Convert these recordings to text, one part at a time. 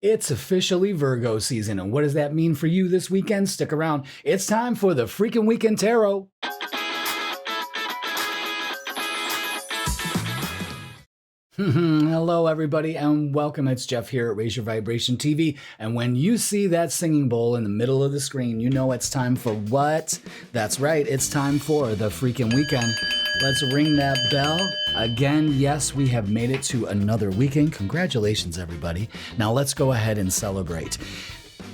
It's officially Virgo season, and what does that mean for you this weekend? Stick around. It's time for the freaking Weekend Tarot. Hello, everybody, and welcome. It's Jeff here at Raise Your Vibration TV, and when you see that singing bowl in the middle of the screen, you know it's time for what? That's right, it's time for the freaking weekend. Let's ring that bell. Again, yes, we have made it to another weekend. Congratulations, everybody. Now let's go ahead and celebrate.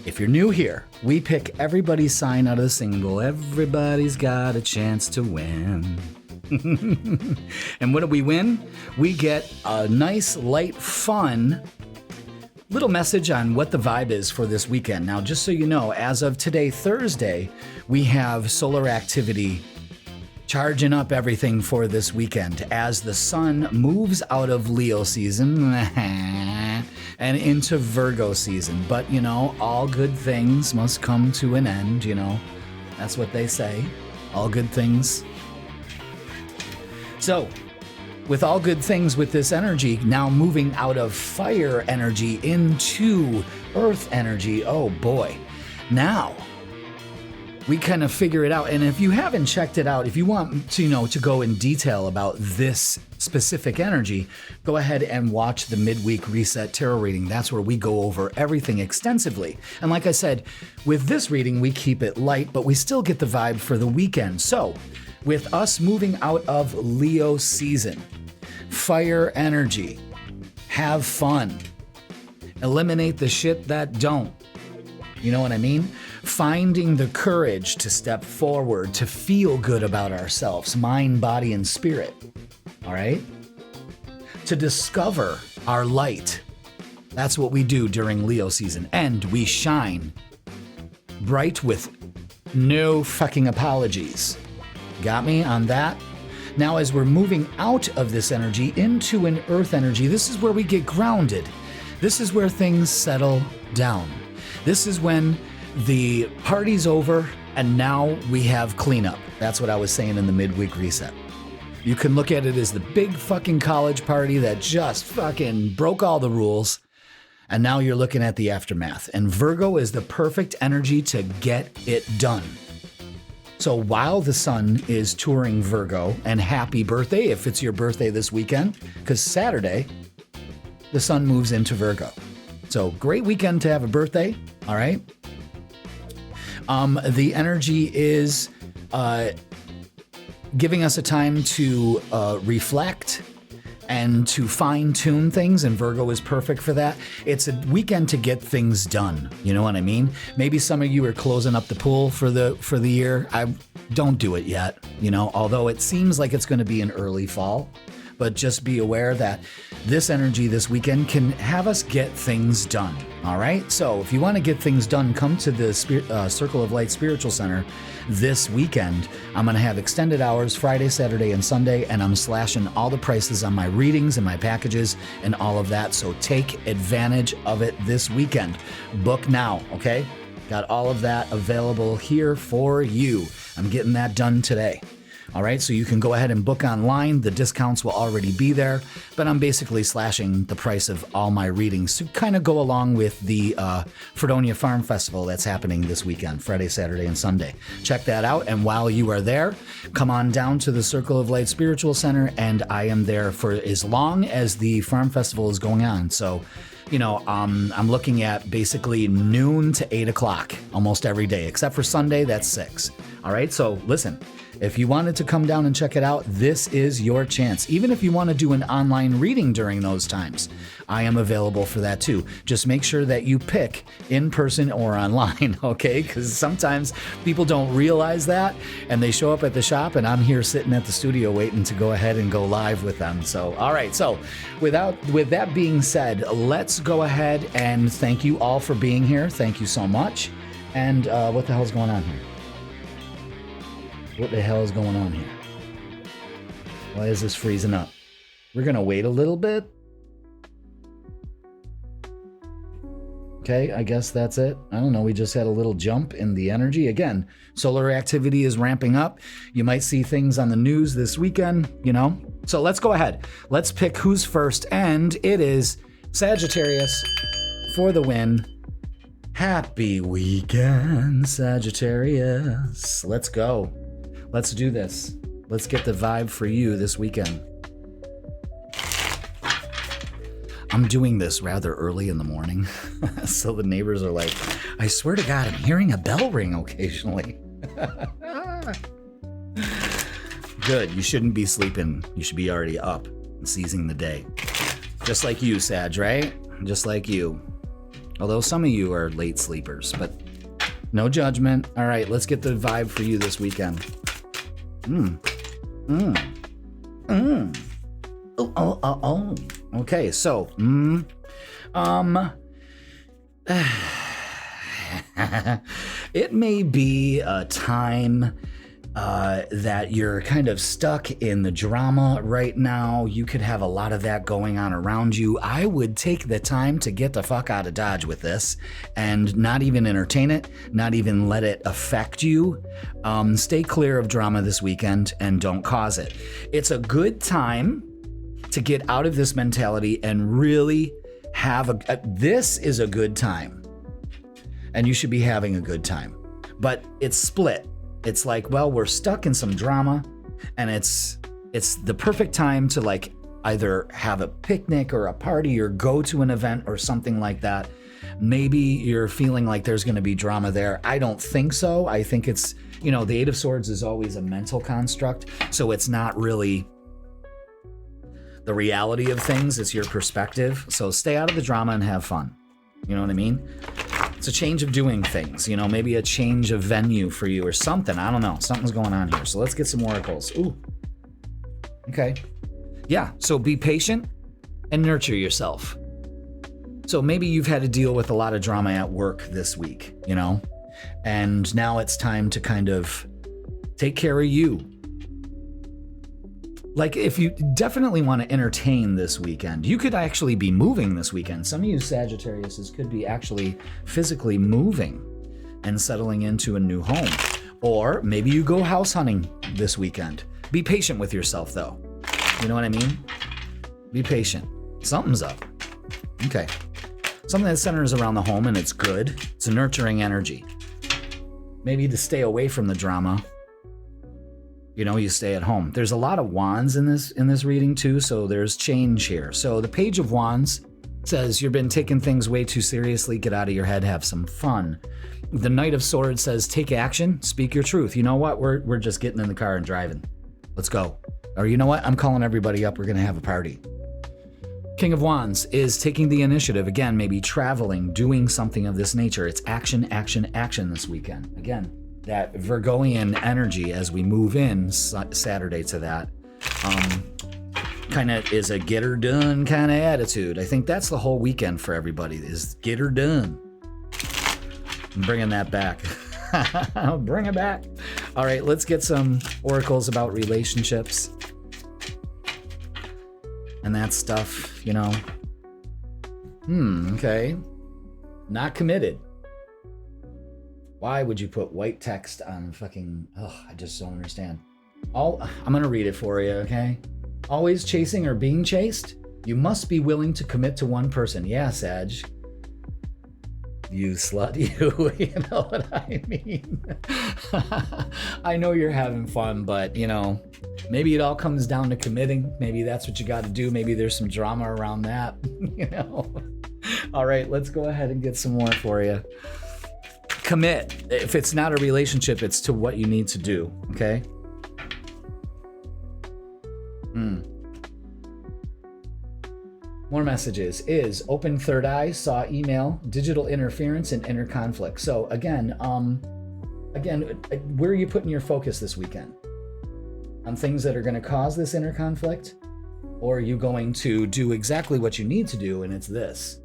If you're new here, we pick everybody's sign out of the singing bowl. Everybody's got a chance to win. And what do we win? We get a nice, light, fun little message on what the vibe is for this weekend. Now, just so you know, as of today, Thursday, we have solar activity charging up everything for this weekend as the sun moves out of Leo season and into Virgo season. But, you know, all good things must come to an end, you know. That's what they say. All good things. So, with all good things with this energy, now moving out of fire energy into earth energy, oh boy. Now, we kind of figure it out. And if you haven't checked it out, if you want to, to go in detail about this specific energy, go ahead and watch the Midweek Reset Tarot reading. That's where we go over everything extensively. And like I said, with this reading, we keep it light, but we still get the vibe for the weekend. So, with us moving out of Leo season, fire energy, have fun, eliminate the shit that don't. You know what I mean? Finding the courage to step forward, to feel good about ourselves, mind, body, and spirit. All right? To discover our light. That's what we do during Leo season. And we shine bright with no fucking apologies. Got me on that? Now, as we're moving out of this energy into an earth energy, this is where we get grounded. This is where things settle down. This is when the party's over and now we have cleanup. That's what I was saying in the midweek reset. You can look at it as the big fucking college party that just fucking broke all the rules. And now you're looking at the aftermath. And Virgo is the perfect energy to get it done. So while the sun is touring Virgo, and happy birthday if it's your birthday this weekend, because Saturday, the sun moves into Virgo. So great weekend to have a birthday, all right? The energy is giving us a time to reflect and to fine-tune things, and Virgo is perfect for that. It's a weekend to get things done. You know what I mean? Maybe some of you are closing up the pool for the year. I don't do it yet, although it seems like it's going to be an early fall. But just be aware that this energy this weekend can have us get things done, all right? So if you want to get things done, come to the Circle of Light Spiritual Center this weekend. I'm going to have extended hours Friday, Saturday, and Sunday, and I'm slashing all the prices on my readings and my packages and all of that. So take advantage of it this weekend. Book now, okay? Got all of that available here for you. I'm getting that done today. All right, so you can go ahead and book online. The discounts will already be there, but I'm basically slashing the price of all my readings to kind of go along with the Fredonia Farm Festival that's happening this weekend, Friday, Saturday, and Sunday. Check that out, and while you are there, come on down to the Circle of Light Spiritual Center, and I am there for as long as the Farm Festival is going on. So, I'm looking at basically noon to 8 o'clock almost every day, except for Sunday, that's 6. All right, so listen. If you wanted to come down and check it out, this is your chance. Even if you want to do an online reading during those times, I am available for that too. Just make sure that you pick in person or online, okay? Because sometimes people don't realize that and they show up at the shop and I'm here sitting at the studio waiting to go ahead and go live with them. So, all right. So with that being said, let's go ahead and thank you all for being here. Thank you so much. And what the hell's going on here? What the hell is going on here? Why is this freezing up? We're going to wait a little bit. Okay, I guess that's it. I don't know. We just had a little jump in the energy. Again, solar activity is ramping up. You might see things on the news this weekend, So let's go ahead. Let's pick who's first. And it is Sagittarius for the win. Happy weekend, Sagittarius. Let's go. Let's do this. Let's get the vibe for you this weekend. I'm doing this rather early in the morning, so the neighbors are like, I swear to God, I'm hearing a bell ring occasionally. Good, you shouldn't be sleeping. You should be already up and seizing the day. Just like you, Sag, right? Just like you. Although some of you are late sleepers, but no judgment. All right, let's get the vibe for you this weekend. Oh. Okay, so, it may be a time that you're kind of stuck in the drama right now. You could have a lot of that going on around you. I would take the time to get the fuck out of Dodge with this and not even entertain it, not even let it affect you. Stay clear of drama this weekend and don't cause it. It's a good time to get out of this mentality and really have this is a good time. And you should be having a good time. But it's split. It's like, well, we're stuck in some drama, and it's the perfect time to like either have a picnic or a party or go to an event or something like that. Maybe you're feeling like there's going to be drama there. I don't think so. I think it's, the Eight of Swords is always a mental construct, so it's not really the reality of things. It's your perspective. So stay out of the drama and have fun. You know what I mean? It's a change of doing things, maybe a change of venue for you or something. I don't know. Something's going on here. So let's get some oracles. Ooh. Okay. Yeah. So be patient and nurture yourself. So maybe you've had to deal with a lot of drama at work this week, and now it's time to kind of take care of you. Like, if you definitely want to entertain this weekend, you could actually be moving this weekend. Some of you Sagittariuses could be actually physically moving and settling into a new home. Or maybe you go house hunting this weekend. Be patient with yourself, though. You know what I mean? Be patient. Something's up. Okay. Something that centers around the home, and it's good. It's a nurturing energy. Maybe to stay away from the drama, you stay at home. There's a lot of wands in this reading too, so there's change here. So the Page of Wands says you've been taking things way too seriously. Get out of your head, have some fun. The Knight of Swords says take action, speak your truth. You know what? We're just getting in the car and driving. Let's go. Or you know what? I'm calling everybody up. We're gonna have a party. King of Wands is taking the initiative. Again, maybe traveling, doing something of this nature. It's action, action, action this weekend. Again, that Virgoian energy as we move in Saturday to that kind of is a get her done kind of attitude. I think that's the whole weekend for everybody is get her done. I'm bringing that back. I'll bring it back. All right, let's get some oracles about relationships and that stuff, Okay. Not committed. Why would you put white text on fucking... I just don't understand. I'm going to read it for you, okay? Always chasing or being chased? You must be willing to commit to one person. Yeah, Sag. You slut, you. You know what I mean? I know you're having fun, but, maybe it all comes down to committing. Maybe that's what you got to do. Maybe there's some drama around that, All right, let's go ahead and get some more for you. Commit. If it's not a relationship, it's to what you need to do, okay? More messages. Is open third eye, saw email, digital interference, and inner conflict. So again, where are you putting your focus this weekend? On things that are going to cause this inner conflict? Or are you going to do exactly what you need to do, and it's this?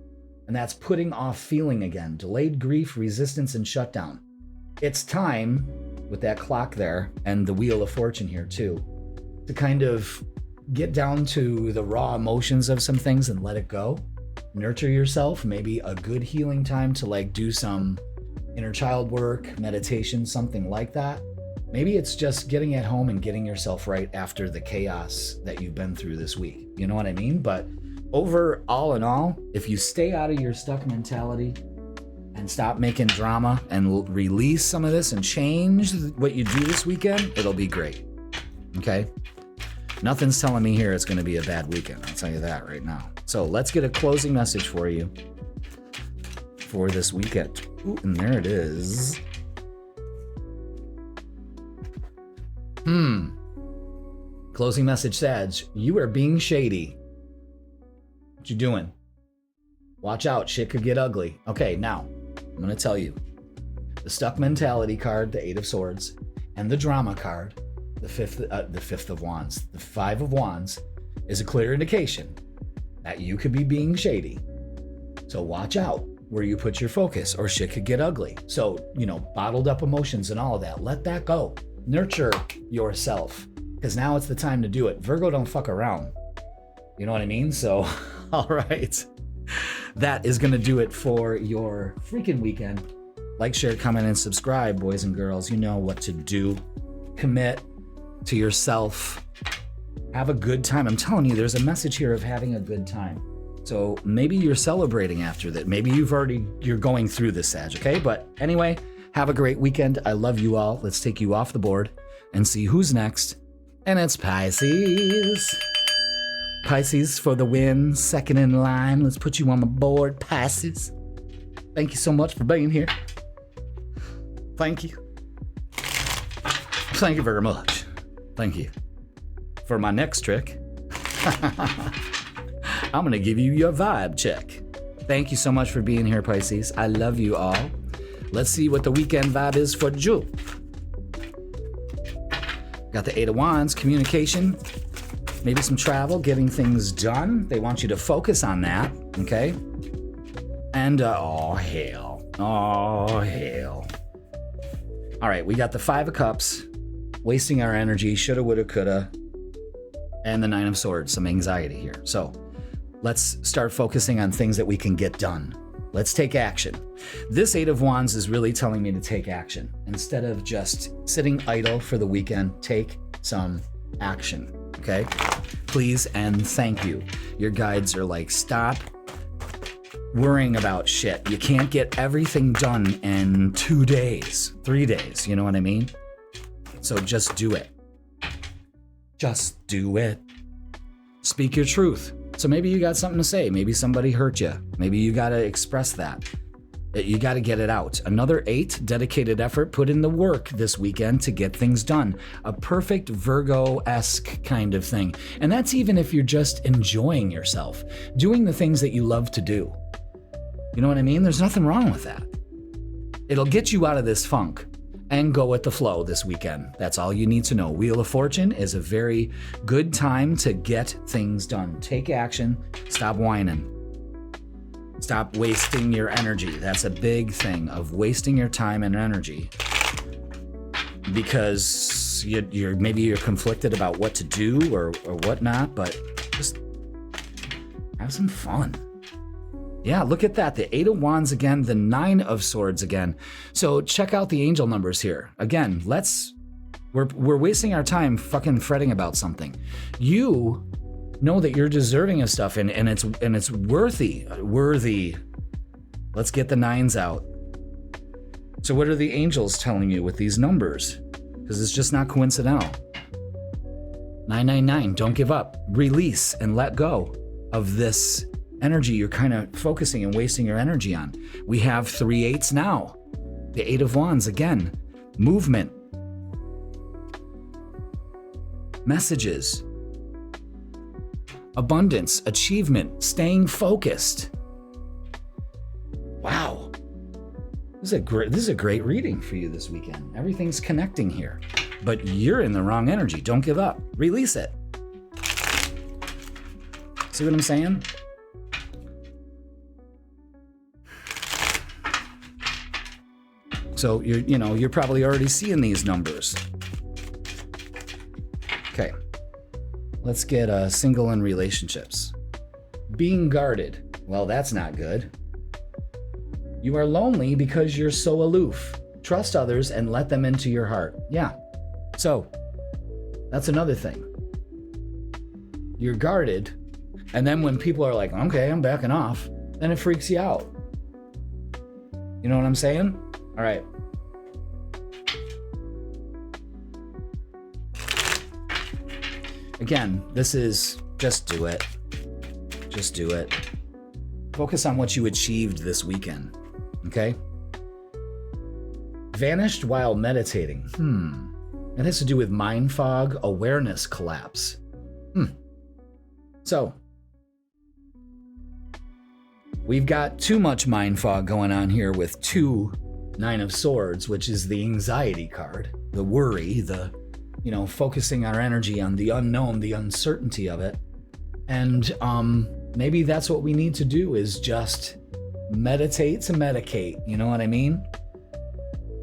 And that's putting off feeling again. Delayed grief, resistance, and shutdown. It's time, with that clock there, and the Wheel of Fortune here too, to kind of get down to the raw emotions of some things and let it go. Nurture yourself. Maybe a good healing time to do some inner child work, meditation, something like that. Maybe it's just getting at home and getting yourself right after the chaos that you've been through this week. You know what I mean? But over all in all, if you stay out of your stuck mentality and stop making drama and release some of this and change what you do this weekend, it'll be great. Okay? Nothing's telling me here it's going to be a bad weekend. I'll tell you that right now. So let's get a closing message for you for this weekend. Ooh, and there it is. Closing message, Sag. You are being shady. What you doing? Watch out, shit could get ugly. Okay, now, I'm going to tell you. The stuck mentality card, the 8 of Swords, and the drama card, the fifth of Wands, the 5 of Wands, is a clear indication that you could be being shady. So watch out where you put your focus, or shit could get ugly. So, bottled up emotions and all of that, let that go. Nurture yourself, because now it's the time to do it. Virgo don't fuck around. You know what I mean? So, all right. That is going to do it for your freaking weekend. Like, share, comment, and subscribe, boys and girls. You know what to do. Commit to yourself. Have a good time. I'm telling you, there's a message here of having a good time. So maybe you're celebrating after that. Maybe you're going through this, Sag, okay? But anyway, have a great weekend. I love you all. Let's take you off the board and see who's next. And it's Pisces. Pisces for the win, second in line. Let's put you on the board, Pisces. Thank you so much for being here. Thank you. Thank you very much. Thank you. For my next trick, I'm going to give you your vibe check. Thank you so much for being here, Pisces. I love you all. Let's see what the weekend vibe is for June. Got the 8 of Wands, communication, maybe some travel, getting things done. They want you to focus on that, okay? And, oh, hell. Oh, hell. All right, we got the 5 of Cups, wasting our energy, shoulda, woulda, coulda, and the 9 of Swords, some anxiety here. So let's start focusing on things that we can get done. Let's take action. This 8 of Wands is really telling me to take action. Instead of just sitting idle for the weekend, take some action, okay? Please and thank you. Your guides are like, stop worrying about shit. You can't get everything done in 2 days, 3 days, you know what I mean? So just do it. Just do it. Speak your truth. So maybe you got something to say. Maybe somebody hurt you. Maybe you got to express that. You got to get it out. Another 8, dedicated effort, put in the work this weekend to get things done. A perfect Virgo-esque kind of thing. And that's even if you're just enjoying yourself, doing the things that you love to do. You know what I mean? There's nothing wrong with that. It'll get you out of this funk and go with the flow this weekend. That's all you need to know. Wheel of Fortune is a very good time to get things done. Take action. Stop whining. Stop wasting your energy. That's a big thing of wasting your time and energy because maybe you're conflicted about what to do or whatnot, but just have some fun. Yeah, look at that. The 8 of Wands again, the 9 of Swords again. So check out the angel numbers here. Again, we're wasting our time fucking fretting about something. You know that you're deserving of stuff and it's worthy. Let's get the 9s out. So what are the angels telling you with these numbers? Because it's just not coincidental. 999, don't give up. Release and let go of this energy you're kind of focusing and wasting your energy on. We have 3 8s now. The 8 of Wands again. Movement. Messages. Abundance, achievement, staying focused. Wow. This is a great reading for you this weekend. Everything's connecting here. But you're in the wrong energy. Don't give up. Release it. See what I'm saying? So you're probably already seeing these numbers. Okay. Let's get single in relationships. Being guarded. Well, that's not good. You are lonely because you're so aloof. Trust others and let them into your heart. Yeah. So, that's another thing. You're guarded And then when people are like, okay, I'm backing off, then it freaks you out. You know what I'm saying? All right. Again, this is just do it. Just do it. Focus on what you achieved this weekend. Okay? Vanished while meditating. It has to do with mind fog, awareness collapse. So, we've got too much mind fog going on here with 2 Nine of Swords, which is the anxiety card, the worry, the, focusing our energy on the unknown, the uncertainty of it. And maybe that's what we need to do, is just meditate to medicate. You know what I mean?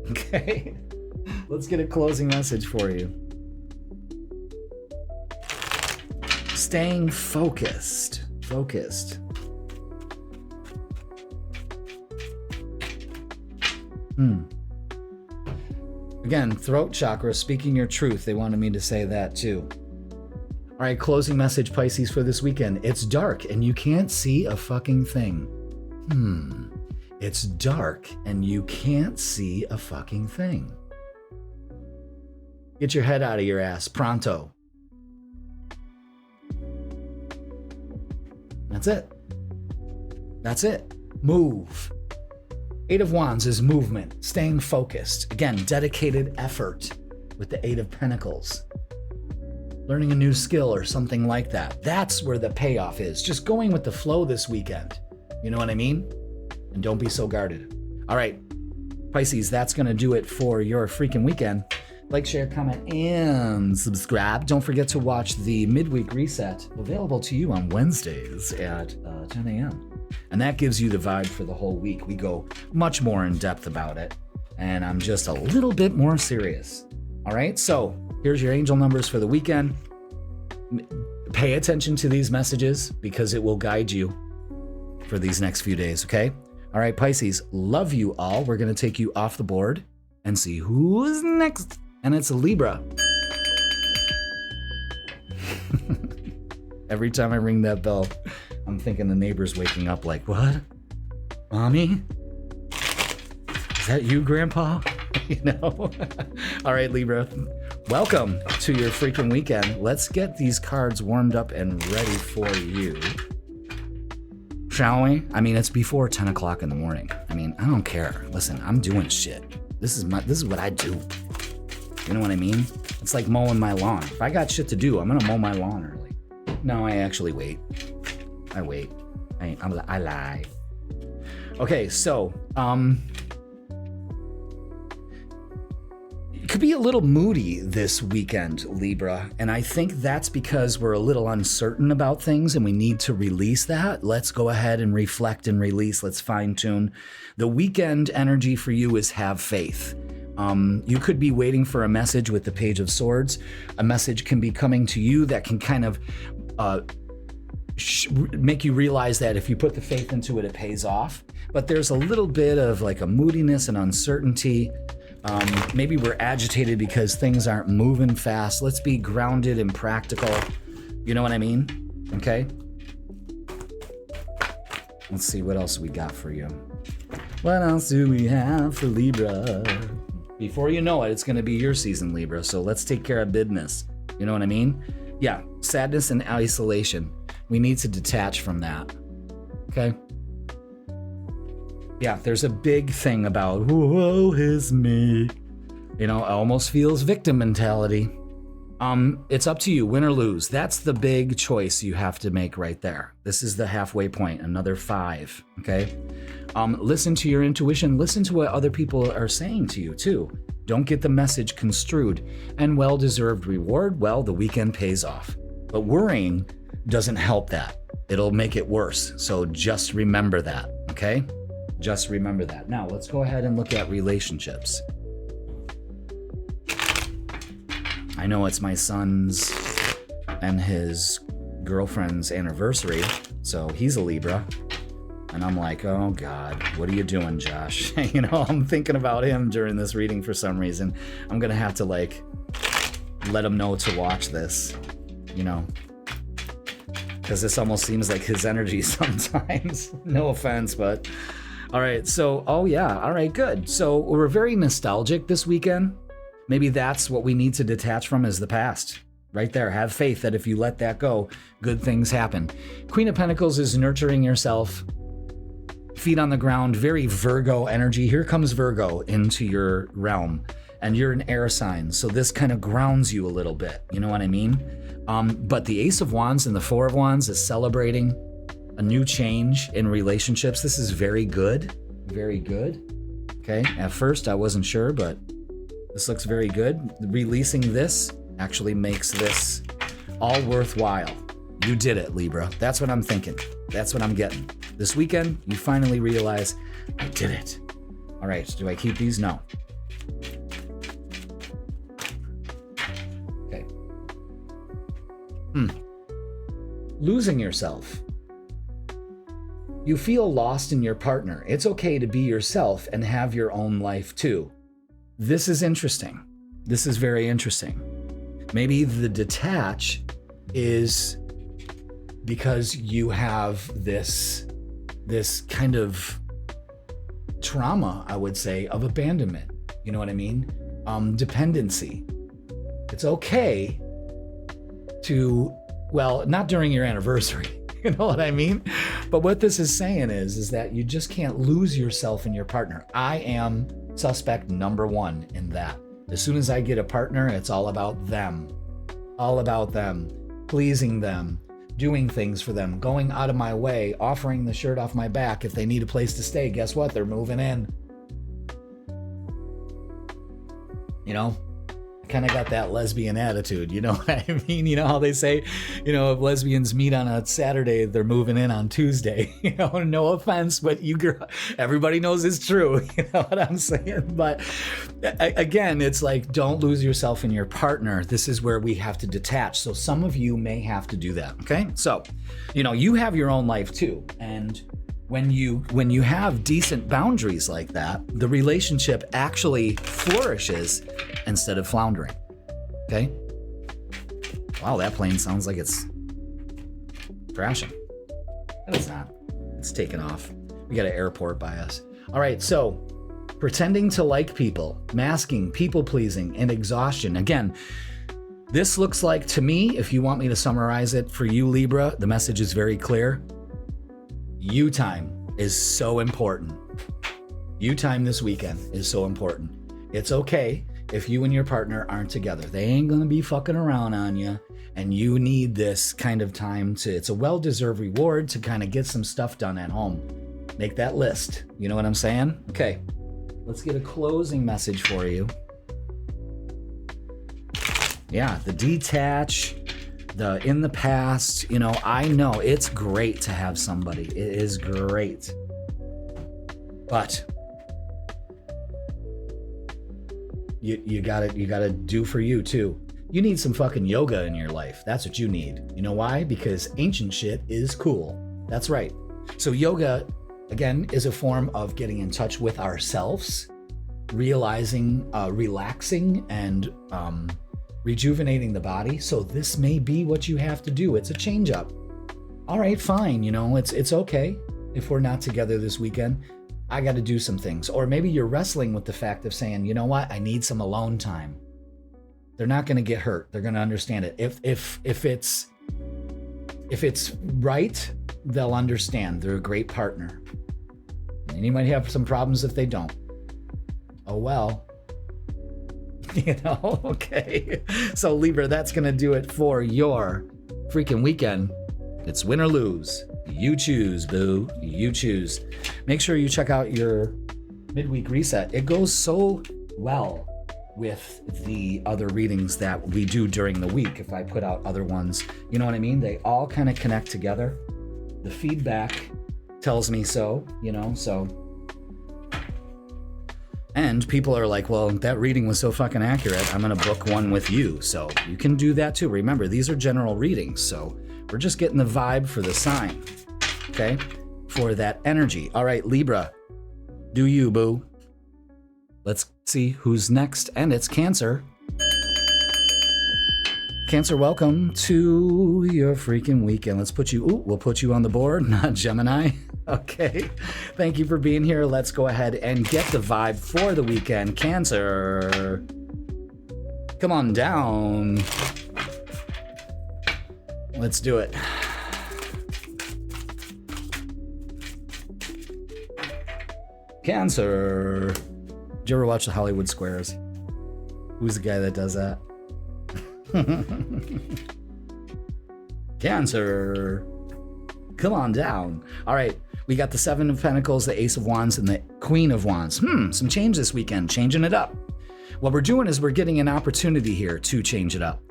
Okay. Let's get a closing message for you. Staying focused. Again, throat chakra, speaking your truth. They wanted me to say that too. All right, closing message, Pisces, for this weekend. It's dark and you can't see a fucking thing. It's dark and you can't see a fucking thing. Get your head out of your ass, pronto. That's it. Move. 8 of Wands is movement, staying focused. Again, dedicated effort with the 8 of Pentacles. Learning a new skill or something like that. That's where the payoff is. Just going with the flow this weekend. You know what I mean? And don't be so guarded. All right, Pisces, that's going to do it for your freaking weekend. Like, share, comment, and subscribe. Don't forget to watch the Midweek Reset, available to you on Wednesdays at 10 a.m. And that gives you the vibe for the whole week. We go much more in depth about it, and I'm just a little bit more serious. All right, so here's your angel numbers for the weekend. Pay attention to these messages because it will guide you for these next few days, okay? All right, Pisces, love you all. We're going to take you off the board and see who's next. And it's a Libra. Every time I ring that bell, I'm thinking the neighbor's waking up like, what? Mommy? Is that you, Grandpa? All right, Libra. Welcome to your freaking weekend. Let's get these cards warmed up and ready for you. Shall we? I mean, it's before 10 o'clock in the morning. I mean, I don't care. Listen, I'm doing shit. This is what I do. You know what I mean? It's like mowing my lawn. If I got shit to do, I'm gonna mow my lawn early. No, I actually wait. I wait. I lie. Okay, so it could be a little moody this weekend, Libra, and I think that's because we're a little uncertain about things and we need to release that. Let's go ahead and reflect and release. Let's fine tune. The weekend energy for you is have faith. You could be waiting for a message with the Page of Swords. A message can be coming to you that can kind of make you realize that if you put the faith into it, it pays off. But there's a little bit of like a moodiness and uncertainty. Maybe we're agitated because things aren't moving fast. Let's be grounded and practical. You know what I mean? Okay? Let's see what else we got for you. What else do we have for Libra? Before you know it, it's going to be your season, Libra. So let's take care of business. You know what I mean? Yeah, sadness and isolation. We need to detach from that. Okay? Yeah, there's a big thing about, woe is me. You know, it almost feels victim mentality. It's up to you, win or lose. That's the big choice you have to make right there. This is the halfway point, another 5, okay? Listen to your intuition. Listen to what other people are saying to you, too. Don't get the message construed. And well-deserved reward, well, the weekend pays off. But worrying doesn't help that. It'll make it worse. So just remember that, okay? Just remember that. Now, let's go ahead and look at relationships. I know it's my son's and his girlfriend's anniversary, so he's a Libra. And I'm like, oh God, what are you doing, Josh? You know, I'm thinking about him during this reading for some reason. I'm gonna have to like let him know to watch this, you know. because this almost seems like his energy sometimes. No offense, but all right. So, oh yeah. All right, good. So we're very nostalgic this weekend. Maybe that's what we need to detach from is the past. Right there. Have faith that if you let that go, good things happen. Queen of Pentacles is nurturing yourself. Feet on the ground, very Virgo energy. Here comes Virgo into your realm, and you're an air sign, so this kind of grounds you a little bit. You know what I mean? But the Ace of Wands and the Four of Wands is celebrating a new change in relationships. This is very good. Very good. Okay. At first, I wasn't sure, but this looks very good. Releasing this actually makes this all worthwhile. You did it, Libra. That's what I'm thinking. That's what I'm getting. This weekend, you finally realize, I did it. All right, do I keep these? No. Okay. Losing yourself. You feel lost in your partner. It's okay to be yourself and have your own life too. This is interesting. This is very interesting. Maybe the detach is because you have this kind of trauma, I would say, of abandonment. You know what I mean? Dependency. It's okay to, well, not during your anniversary. You know what I mean? But what this is saying is that you just can't lose yourself in your partner. I am suspect number one in that. As soon as I get a partner, it's all about them. All about them. Pleasing them. Doing things for them, going out of my way, offering the shirt off my back. If they need a place to stay, guess what? They're moving in. You know, I kind of got that lesbian attitude. You know what I mean? You know how they say, you know, if lesbians meet on a Saturday, they're moving in on Tuesday. You know, no offense, but everybody knows it's true. You know what I'm saying? But again, it's like, don't lose yourself in your partner. This is where we have to detach. So some of you may have to do that. Okay. So, you know, you have your own life too. And when you have decent boundaries like that, the relationship actually flourishes instead of floundering. Okay. Wow. That plane sounds like it's crashing. But it's not. It's taking off. We got an airport by us. All right. So pretending to like people, masking, people pleasing, and exhaustion. Again, this looks like, to me, if you want me to summarize it for you, Libra, the message is very clear. You time is so important. You time this weekend is so important. It's okay if you and your partner aren't together. They ain't gonna be fucking around on you, and you need this kind of time to, it's a well-deserved reward to kind of get some stuff done at home. Make that list. You know what I'm saying? Okay. Let's get a closing message for you. Yeah, the detach, the in the past, you know, I know it's great to have somebody. It is great. But you gotta do for you too. You need some fucking yoga in your life. That's what you need. You know why? Because ancient shit is cool. That's right. So yoga, again, is a form of getting in touch with ourselves, realizing, relaxing, and rejuvenating the body. So this may be what you have to do. It's a change up. All right, fine. You know, it's okay if we're not together this weekend. I got to do some things. Or maybe you're wrestling with the fact of saying, you know what? I need some alone time. They're not going to get hurt. They're going to understand it. If it's right, they'll understand. They're a great partner. And you might have some problems if they don't. Oh, well. You know, okay. So Libra, that's going to do it for your freaking weekend. It's win or lose. You choose, boo. You choose. Make sure you check out your midweek reset. It goes so well with the other readings that we do during the week. If I put out other ones, you know what I mean? They all kind of connect together. The feedback tells me so, you know, so. And people are like, well, that reading was so fucking accurate, I'm going to book one with you. So you can do that too. Remember, these are general readings. So we're just getting the vibe for the sign. Okay? For that energy. All right, Libra, do you, boo? Let's see who's next. And it's Cancer. Cancer, welcome to your freaking weekend. Let's put you, we'll put you on the board, not Gemini. Okay. Thank you for being here. Let's go ahead and get the vibe for the weekend. Cancer, come on down. Let's do it. Cancer. Did you ever watch the Hollywood Squares? Who's the guy that does that? Cancer, come on down. All right, we got the Seven of Pentacles, the Ace of Wands, and the Queen of Wands. Some change this weekend, changing it up. What we're doing is we're getting an opportunity here to change it up.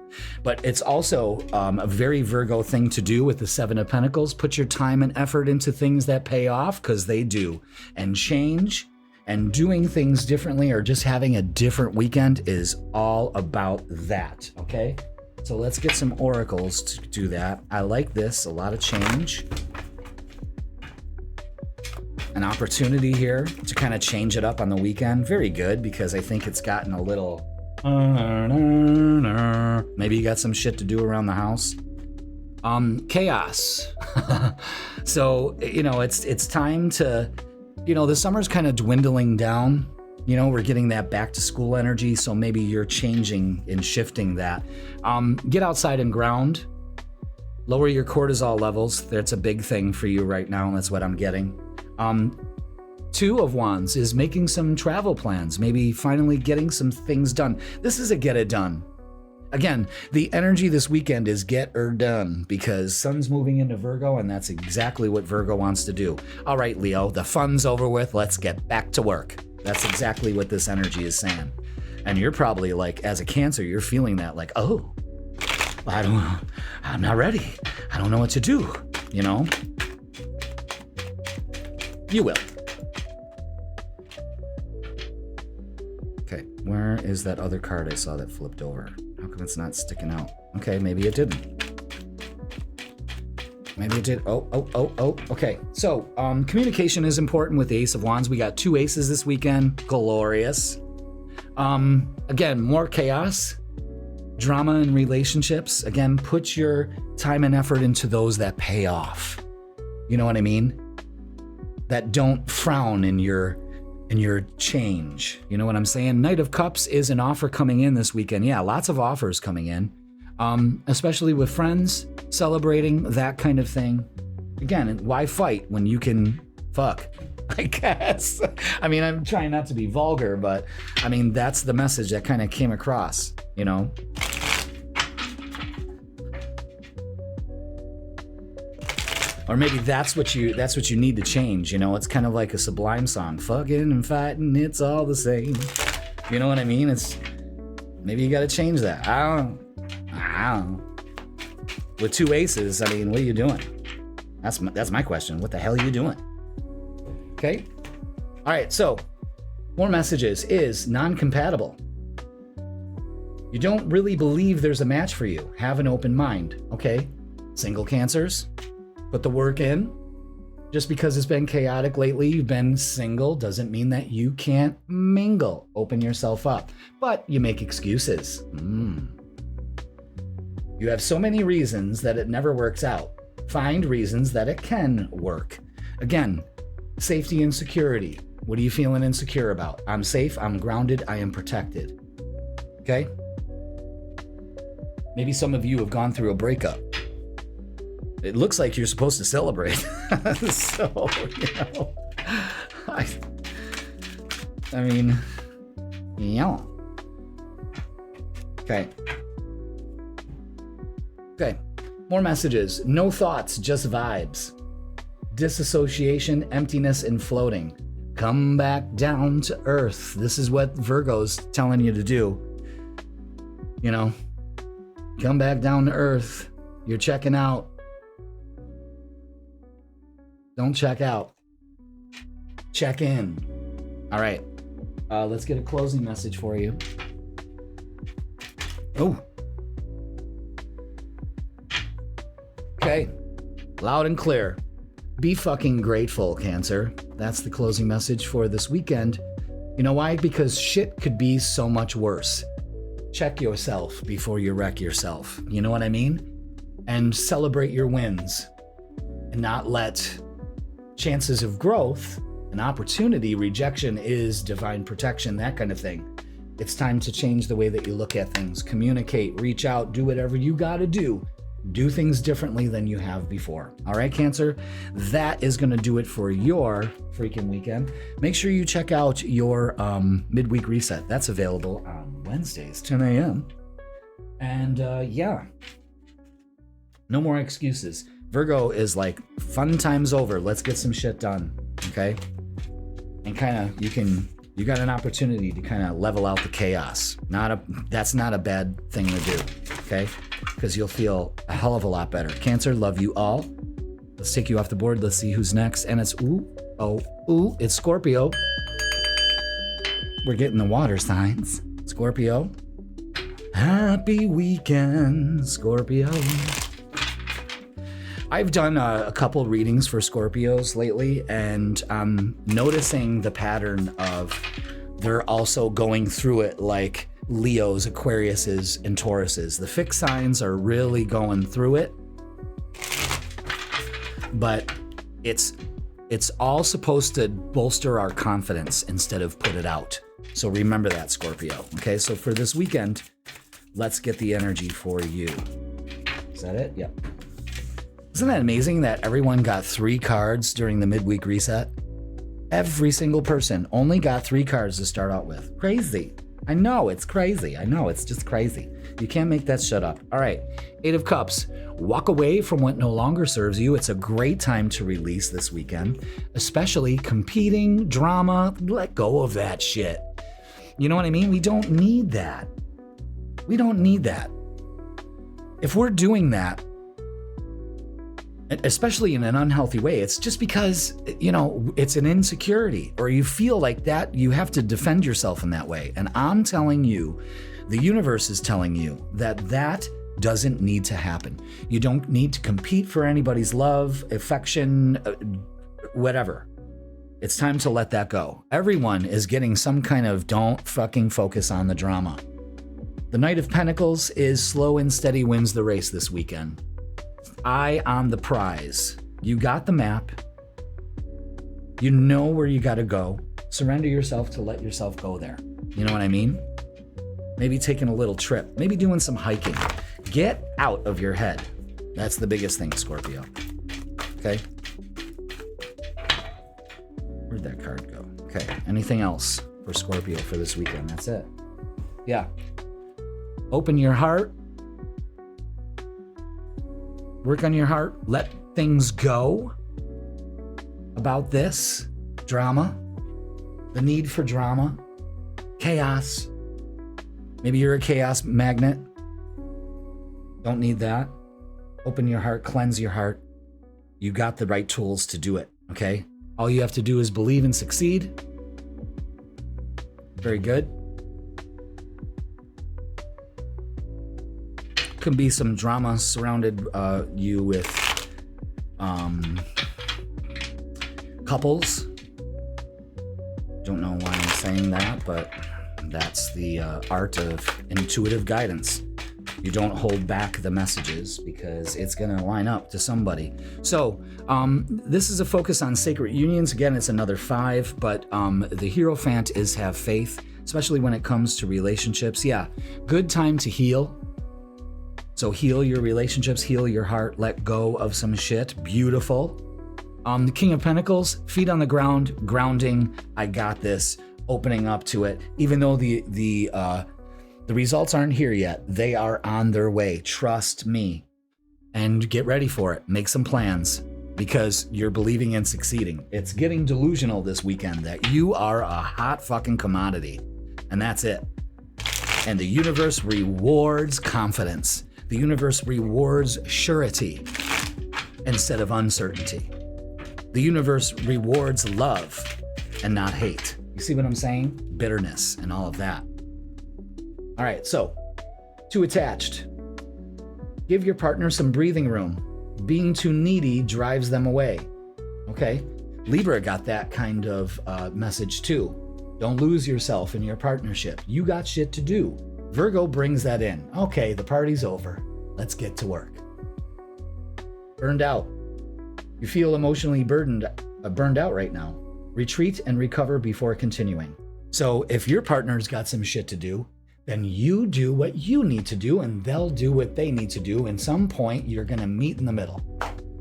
But it's also a very Virgo thing to do with the Seven of Pentacles. Put your time and effort into things that pay off, because they do. And change and doing things differently, or just having a different weekend, is all about that, okay? So let's get some oracles to do that. I like this, a lot of change. An opportunity here to kind of change it up on the weekend. Very good, because I think it's gotten a little... Maybe you got some shit to do around the house. Chaos. So, it's time to... the summer's kind of dwindling down. We're getting that back to school energy, so maybe you're changing and shifting that. Get outside and ground. Lower your cortisol levels. That's a big thing for you right now, and that's what I'm getting. Two of Wands is making some travel plans, maybe finally getting some things done. This is a get it done. Again, the energy this weekend is get her done, because Sun's moving into Virgo, and that's exactly what Virgo wants to do. All right, Leo, the fun's over with. Let's get back to work. That's exactly what this energy is saying. And you're probably like, as a Cancer, you're feeling that like, oh, I'm not ready. I don't know what to do, You will. Okay, where is that other card I saw that flipped over? How come it's not sticking out? Okay, maybe it didn't. Maybe it did. Oh. Okay, so communication is important with the Ace of Wands. We got 2 aces this weekend. Glorious. Again, more chaos. Drama in relationships. Again, put your time and effort into those that pay off. You know what I mean? That don't frown in your change. You know what I'm saying? Knight of Cups is an offer coming in this weekend. Yeah, lots of offers coming in, especially with friends, celebrating, that kind of thing. Again, why fight when you can fuck, I guess? I mean, I'm trying not to be vulgar, but I mean, that's the message that kind of came across, Or maybe that's what you need to change, It's kind of like a Sublime song. Fucking and fighting, it's all the same. You know what I mean? Maybe you got to change that. I don't know. With 2 aces, I mean, what are you doing? That's my question. What the hell are you doing? Okay. All right. So, more messages is non-compatible. You don't really believe there's a match for you. Have an open mind. Okay. Single Cancers. Put the work in. Just because it's been chaotic lately, you've been single, doesn't mean that you can't mingle. Open yourself up. But you make excuses. You have so many reasons that it never works out. Find reasons that it can work. Again, safety and security. What are you feeling insecure about? I'm safe, I'm grounded, I am protected. Okay? Maybe some of you have gone through a breakup. It looks like you're supposed to celebrate. So, I mean, yeah. Okay. More messages. No thoughts, just vibes. Disassociation, emptiness, and floating. Come back down to earth. This is what Virgo's telling you to do. Come back down to earth. You're checking out. Don't check out. Check in. All right. Let's get a closing message for you. Oh. Okay. Loud and clear. Be fucking grateful, Cancer. That's the closing message for this weekend. You know why? Because shit could be so much worse. check yourself before you wreck yourself. You know what I mean? And celebrate your wins and not let chances of growth and opportunity, rejection is divine protection, that kind of thing. It's time to change the way that you look at things. Communicate, reach out, do whatever you got to do. Do things differently than you have before. All right, Cancer? That is going to do it for your freaking weekend. Make sure you check out your midweek reset. That's available on Wednesdays, 10 a.m. And yeah, no more excuses. Virgo is like, fun time's over. Let's get some shit done. Okay? And kind of, you got an opportunity to kind of level out the chaos. That's not a bad thing to do, okay? Because you'll feel a hell of a lot better. Cancer, love you all. Let's take you off the board. Let's see who's next. And it's, it's Scorpio. We're getting the water signs. Scorpio. Happy weekend, Scorpio. I've done a couple readings for Scorpios lately, and I'm noticing the pattern of they're also going through it like Leos, Aquariuses, and Tauruses. The fixed signs are really going through it, but it's all supposed to bolster our confidence instead of put it out. So remember that, Scorpio. Okay, so for this weekend, let's get the energy for you. Is that it? Yep. Isn't that amazing that everyone got 3 cards during the midweek reset? Every single person only got 3 cards to start out with. Crazy. I know, it's crazy. I know, it's just crazy. You can't make that shut up. All right, 8 of Cups. Walk away from what no longer serves you. It's a great time to release this weekend, especially competing, drama. Let go of that shit. You know what I mean? We don't need that. We don't need that. If we're doing that, especially in an unhealthy way, it's just because, it's an insecurity, or you feel like that you have to defend yourself in that way. And I'm telling you, the universe is telling you that doesn't need to happen. You don't need to compete for anybody's love, affection, whatever. It's time to let that go. Everyone is getting some kind of don't fucking focus on the drama. The Knight of Pentacles is slow and steady wins the race this weekend. Eye on the prize. You got the map. You know where you got to go. Surrender yourself to let yourself go there. You know what I mean? Maybe taking a little trip. Maybe doing some hiking. Get out of your head. That's the biggest thing, Scorpio. Okay? Where'd that card go? Okay. Anything else for Scorpio for this weekend? That's it. Yeah. Open your heart. Work on your heart. Let things go about this drama, the need for drama, chaos. Maybe you're a chaos magnet. Don't need that. Open your heart, cleanse your heart. You got the right tools to do it, okay? All you have to do is believe and succeed. Very good. Can be some drama surrounded you with couples. Don't know why I'm saying that, but that's the art of intuitive guidance. You don't hold back the messages because it's going to line up to somebody. So this is a focus on sacred unions. Again, it's another 5, but the Hierophant is have faith, especially when it comes to relationships. Yeah, good time to heal. So heal your relationships, heal your heart, let go of some shit. Beautiful. The King of Pentacles, feet on the ground, grounding. I got this. Opening up to it. Even though the results aren't here yet, they are on their way. Trust me. And get ready for it. Make some plans because you're believing and succeeding. It's getting delusional this weekend that you are a hot fucking commodity. And that's it. And the universe rewards confidence. The universe rewards surety instead of uncertainty. The universe rewards love and not hate. You see what I'm saying? Bitterness and all of that. All right, so 2 attached. Give your partner some breathing room. Being too needy drives them away. Okay? Libra got that kind of message too. Don't lose yourself in your partnership. You got shit to do. Virgo brings that in. Okay, the party's over. Let's get to work. Burned out. You feel emotionally burned out right now. Retreat and recover before continuing. So if your partner's got some shit to do, then you do what you need to do and they'll do what they need to do. And some point you're going to meet in the middle.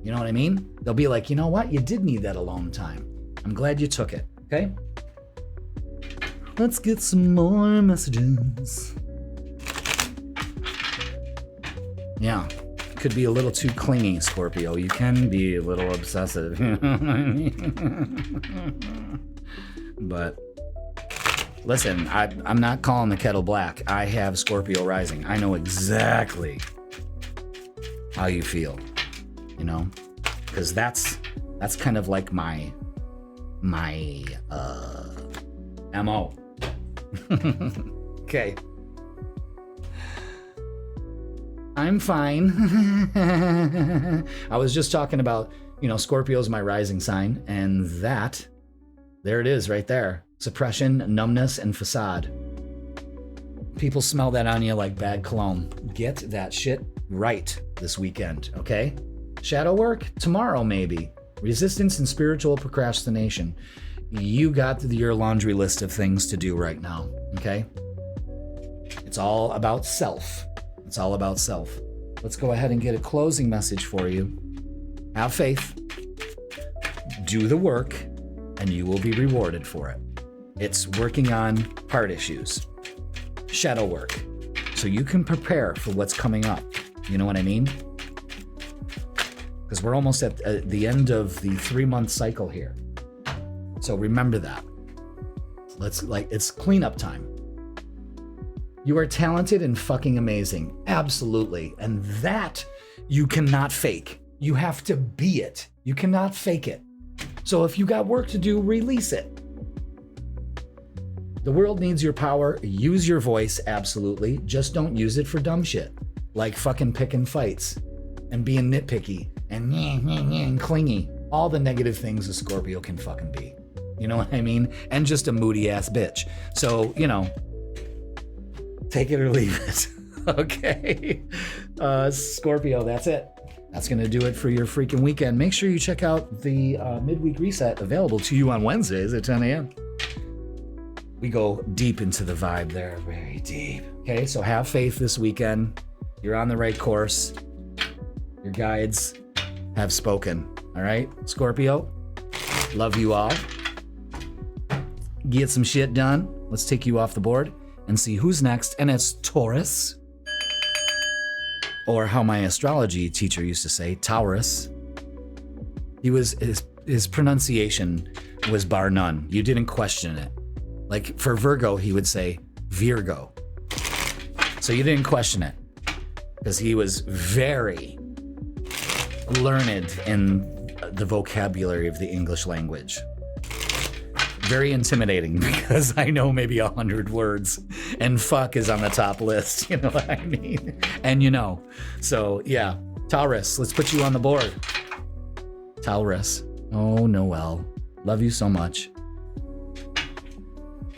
You know what I mean? They'll be like, you know what? You did need that alone time. I'm glad you took it. Okay? Let's get some more messages. Yeah. Could be a little too clingy, Scorpio. You can be a little obsessive. You know what I mean? But listen, I'm not calling the kettle black. I have Scorpio rising. I know exactly how you feel, you know, because that's kind of like my MO. Okay. I'm fine. I was just talking about, you know, Scorpio's my rising sign, and there it is right there. Suppression, numbness, and facade. People smell that on you like bad cologne. Get that shit right this weekend, okay? Shadow work? Tomorrow, maybe. Resistance and spiritual procrastination. You got your laundry list of things to do right now, okay? It's all about self. It's all about self. Let's go ahead and get a closing message for you. Have faith. Do the work, and you will be rewarded for it. It's working on heart issues. Shadow work. So you can prepare for what's coming up. You know what I mean? Because we're almost at the end of the 3-month cycle here. So remember that. It's cleanup time. You are talented and fucking amazing. Absolutely. And that you cannot fake. You have to be it. You cannot fake it. So if you got work to do, release it. The world needs your power. Use your voice, absolutely. Just don't use it for dumb shit. Like fucking picking fights and being nitpicky and clingy. All the negative things a Scorpio can fucking be. You know what I mean? And just a moody ass bitch. So, you know, take it or leave it. Okay. Scorpio, that's it. That's going to do it for your freaking weekend. Make sure you check out the midweek reset available to you on Wednesdays at 10 a.m. We go deep into the vibe there, very deep. Okay, so have faith this weekend. You're on the right course. Your guides have spoken. All right, Scorpio, love you all. Get some shit done. Let's take you off the board and see who's next. And it's Taurus. Or how my astrology teacher used to say, Taurus. His pronunciation was bar none. You didn't question it. Like for Virgo, he would say Virgo. So you didn't question it because he was very learned in the vocabulary of the English language. Very intimidating because I know maybe 100 words and fuck is on the top list. You know what I mean? And you know. So yeah, Taurus, let's put you on the board. Taurus. Oh, Noel. Love you so much.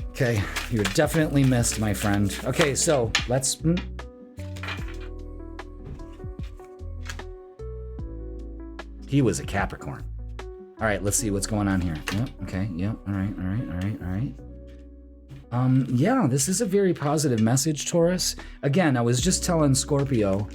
Okay, you're definitely missed, my friend. Okay, so let's... He was a Capricorn. All right, let's see what's going on here. Yep, okay, yep, all right. Yeah, this is a very positive message, Taurus. Again, I was just telling Scorpio,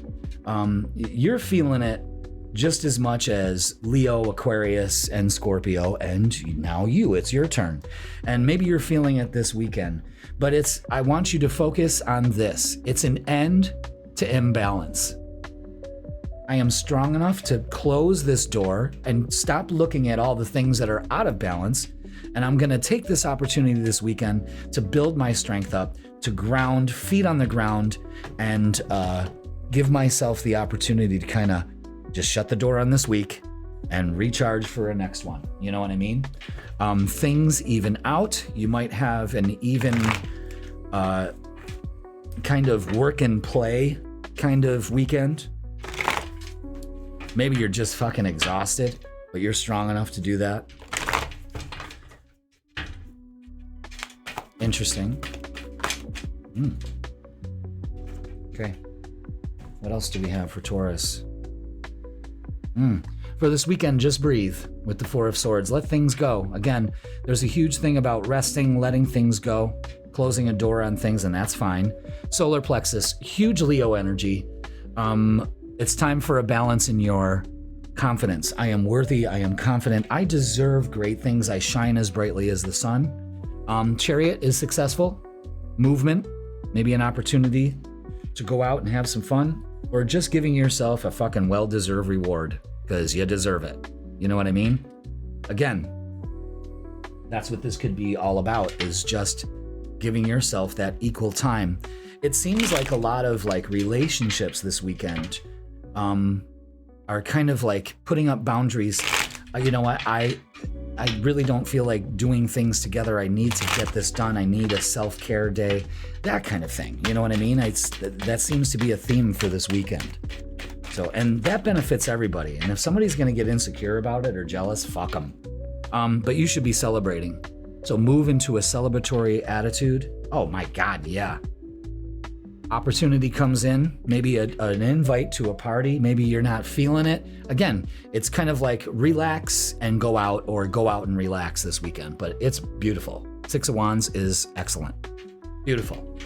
you're feeling it just as much as Leo, Aquarius, and Scorpio, and now it's your turn. And maybe you're feeling it this weekend, but I want you to focus on this. It's an end to imbalance. I am strong enough to close this door and stop looking at all the things that are out of balance. And I'm gonna take this opportunity this weekend to build my strength up, to ground, feet on the ground, and give myself the opportunity to kind of just shut the door on this week and recharge for a next one. You know what I mean? Things even out. You might have an even kind of work and play kind of weekend. Maybe you're just fucking exhausted, but you're strong enough to do that. Interesting. Okay. What else do we have for Taurus? For this weekend, just breathe with the Four of Swords. Let things go. Again, there's a huge thing about resting, letting things go, closing a door on things, and that's fine. Solar plexus, huge Leo energy. It's time for a balance in your confidence. I am worthy. I am confident. I deserve great things. I shine as brightly as the sun. Chariot is successful. Movement, maybe an opportunity to go out and have some fun, or just giving yourself a fucking well-deserved reward because you deserve it. You know what I mean? Again, that's what this could be all about, is just giving yourself that equal time. It seems like a lot of like relationships this weekend are kind of like putting up boundaries. You know what? I really don't feel like doing things together. I need to get this done. I need a self-care day, that kind of thing. You know what I mean? That seems to be a theme for this weekend. So, and that benefits everybody. And if somebody's going to get insecure about it or jealous, fuck them. But you should be celebrating. So move into a celebratory attitude. Oh my God, yeah. Opportunity comes in, maybe an invite to a party. Maybe you're not feeling it. Again, it's kind of like relax and go out, or go out and relax this weekend. But it's beautiful. Six of Wands is excellent. Beautiful.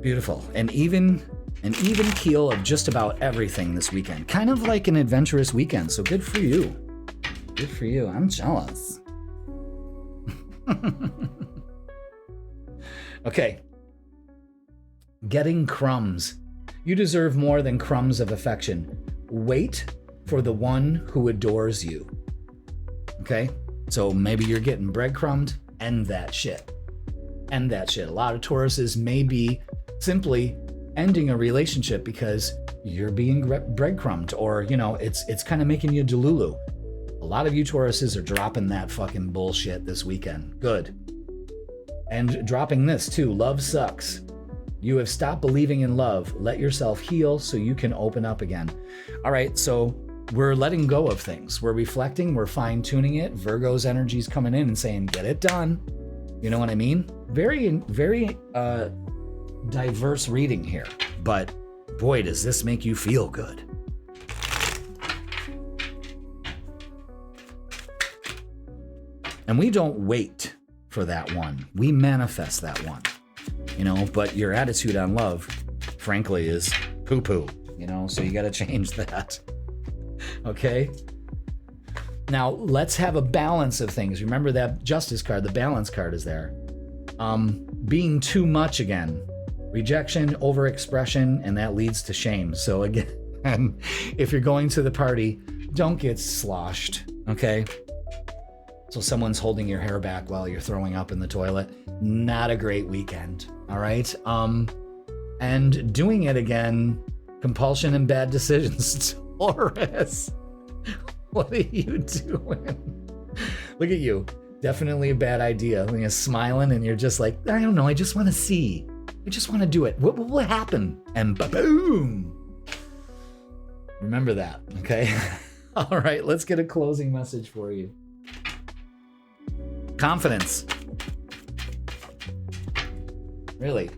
Beautiful. And even an even keel of just about everything this weekend. Kind of like an adventurous weekend. So good for you. Good for you. I'm jealous. Okay. Getting crumbs. You deserve more than crumbs of affection. Wait for the one who adores you. Okay? So maybe you're getting breadcrumbed. End that shit. End that shit. A lot of Tauruses may be simply ending a relationship because you're being breadcrumbed, or, you know, it's kind of making you delulu. A lot of you Tauruses are dropping that fucking bullshit this weekend. Good. And dropping this too. Love sucks. You have stopped believing in love. Let yourself heal so you can open up again. All right, so we're letting go of things. We're reflecting. We're fine-tuning it. Virgo's energy's coming in and saying, get it done. You know what I mean? Very, very diverse reading here. But boy, does this make you feel good. And we don't wait for that one. We manifest that one, you know, but your attitude on love, frankly, is poo-poo, you know, so you got to change that. Okay. Now let's have a balance of things. Remember that Justice card, the balance card is there. Being too much again, rejection, overexpression, and that leads to shame. So again, if you're going to the party, don't get sloshed. Okay. So someone's holding your hair back while you're throwing up in the toilet. Not a great weekend. All right. And doing it again, compulsion and bad decisions. Taurus, what are you doing? Look at you. Definitely a bad idea. When you're smiling and you're just like, I don't know. I just want to see. I just want to do it. What will happen? And boom. Remember that. Okay. All right. Let's get a closing message for you. Confidence. Really?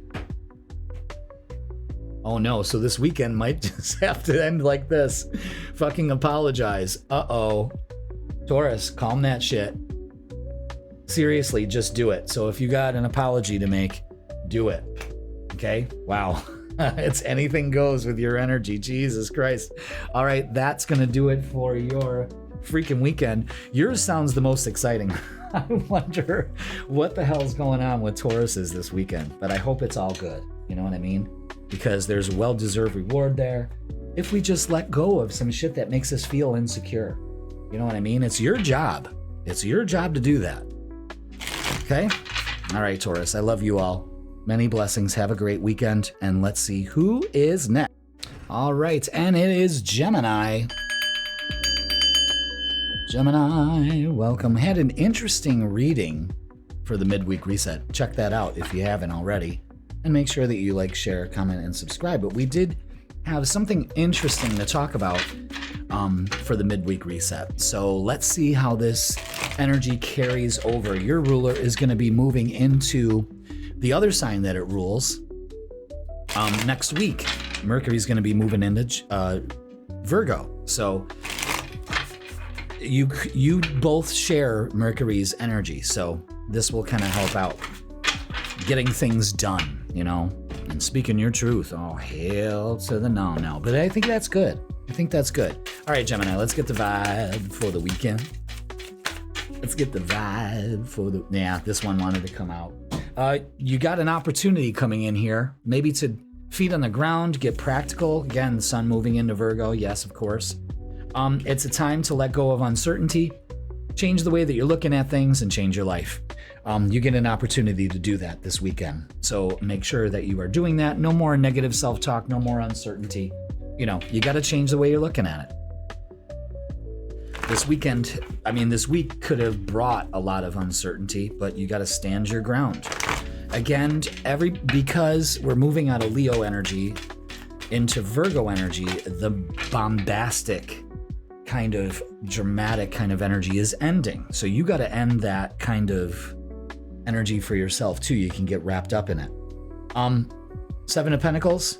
Oh no, so this weekend might just have to end like this. Fucking apologize. Uh-oh. Taurus, calm that shit. Seriously, just do it. So if you got an apology to make, do it. Okay? Wow. It's anything goes with your energy. Jesus Christ. All right, that's going to do it for your freaking weekend. Yours sounds the most exciting. I wonder what the hell's going on with Tauruses this weekend, but I hope it's all good. You know what I mean? Because there's a well-deserved reward there. If we just let go of some shit that makes us feel insecure. You know what I mean? It's your job. It's your job to do that. Okay? All right, Taurus. I love you all. Many blessings. Have a great weekend. And let's see who is next. All right. And it is Gemini. Gemini, welcome. Had an interesting reading for the midweek reset. Check that out if you haven't already. And make sure that you like, share, comment, and subscribe. But we did have something interesting to talk about for the midweek reset. So let's see how this energy carries over. Your ruler is going to be moving into the other sign that it rules, Next week, Mercury's going to be moving into Virgo. So you both share Mercury's energy. So this will kind of help out getting things done, you know, and speaking your truth. Oh, hell to the no. But I think that's good. All right, Gemini, let's get the vibe for the weekend. Yeah, this one wanted to come out. You got an opportunity coming in here, maybe to feet on the ground, get practical. Again, the sun moving into Virgo. Yes, of course. It's a time to let go of uncertainty, change the way that you're looking at things, and change your life. You get an opportunity to do that this weekend. So make sure that you are doing that. No more negative self-talk, no more uncertainty. You know, you got to change the way you're looking at it. This week could have brought a lot of uncertainty, but you got to stand your ground. Again, because we're moving out of Leo energy into Virgo energy, the bombastic kind of dramatic kind of energy is ending. So you got to end that kind of energy for yourself too. You can get wrapped up in it. Seven of Pentacles,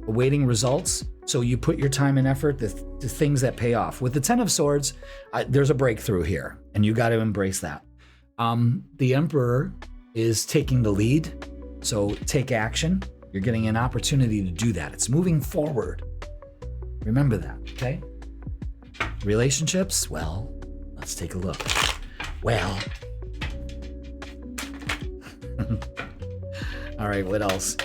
awaiting results. So you put your time and effort to things that pay off. With the Ten of Swords, there's a breakthrough here, and you got to embrace that. The Emperor is taking the lead, so take action. You're getting an opportunity to do that. It's moving forward. Remember that, okay? Relationships, well, let's take a look. Well. All right, what else?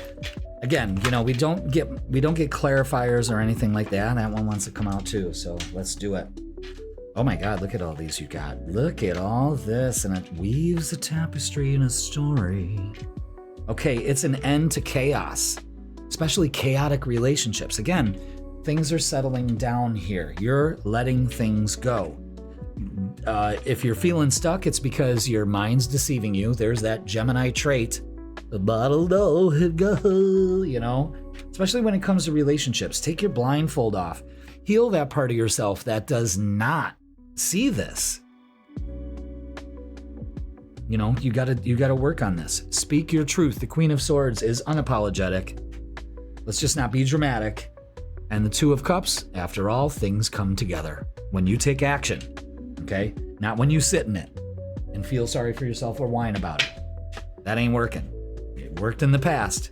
Again, you know, we don't get clarifiers or anything like that. That one wants to come out too, so let's do it. Oh my God, look at all these you got. Look at all this, and it weaves a tapestry in a story. Okay, it's an end to chaos, especially chaotic relationships. Again, things are settling down here. You're letting things go. If you're feeling stuck, it's because your mind's deceiving you. There's that Gemini trait. The bottle don't go, you know, especially when it comes to relationships. Take your blindfold off. Heal that part of yourself that does not see this. You know, you gotta work on this. Speak your truth. The Queen of Swords is unapologetic. Let's just not be dramatic. And the Two of Cups, after all, things come together when you take action, okay? Not when you sit in it and feel sorry for yourself or whine about it. That ain't working. It worked in the past.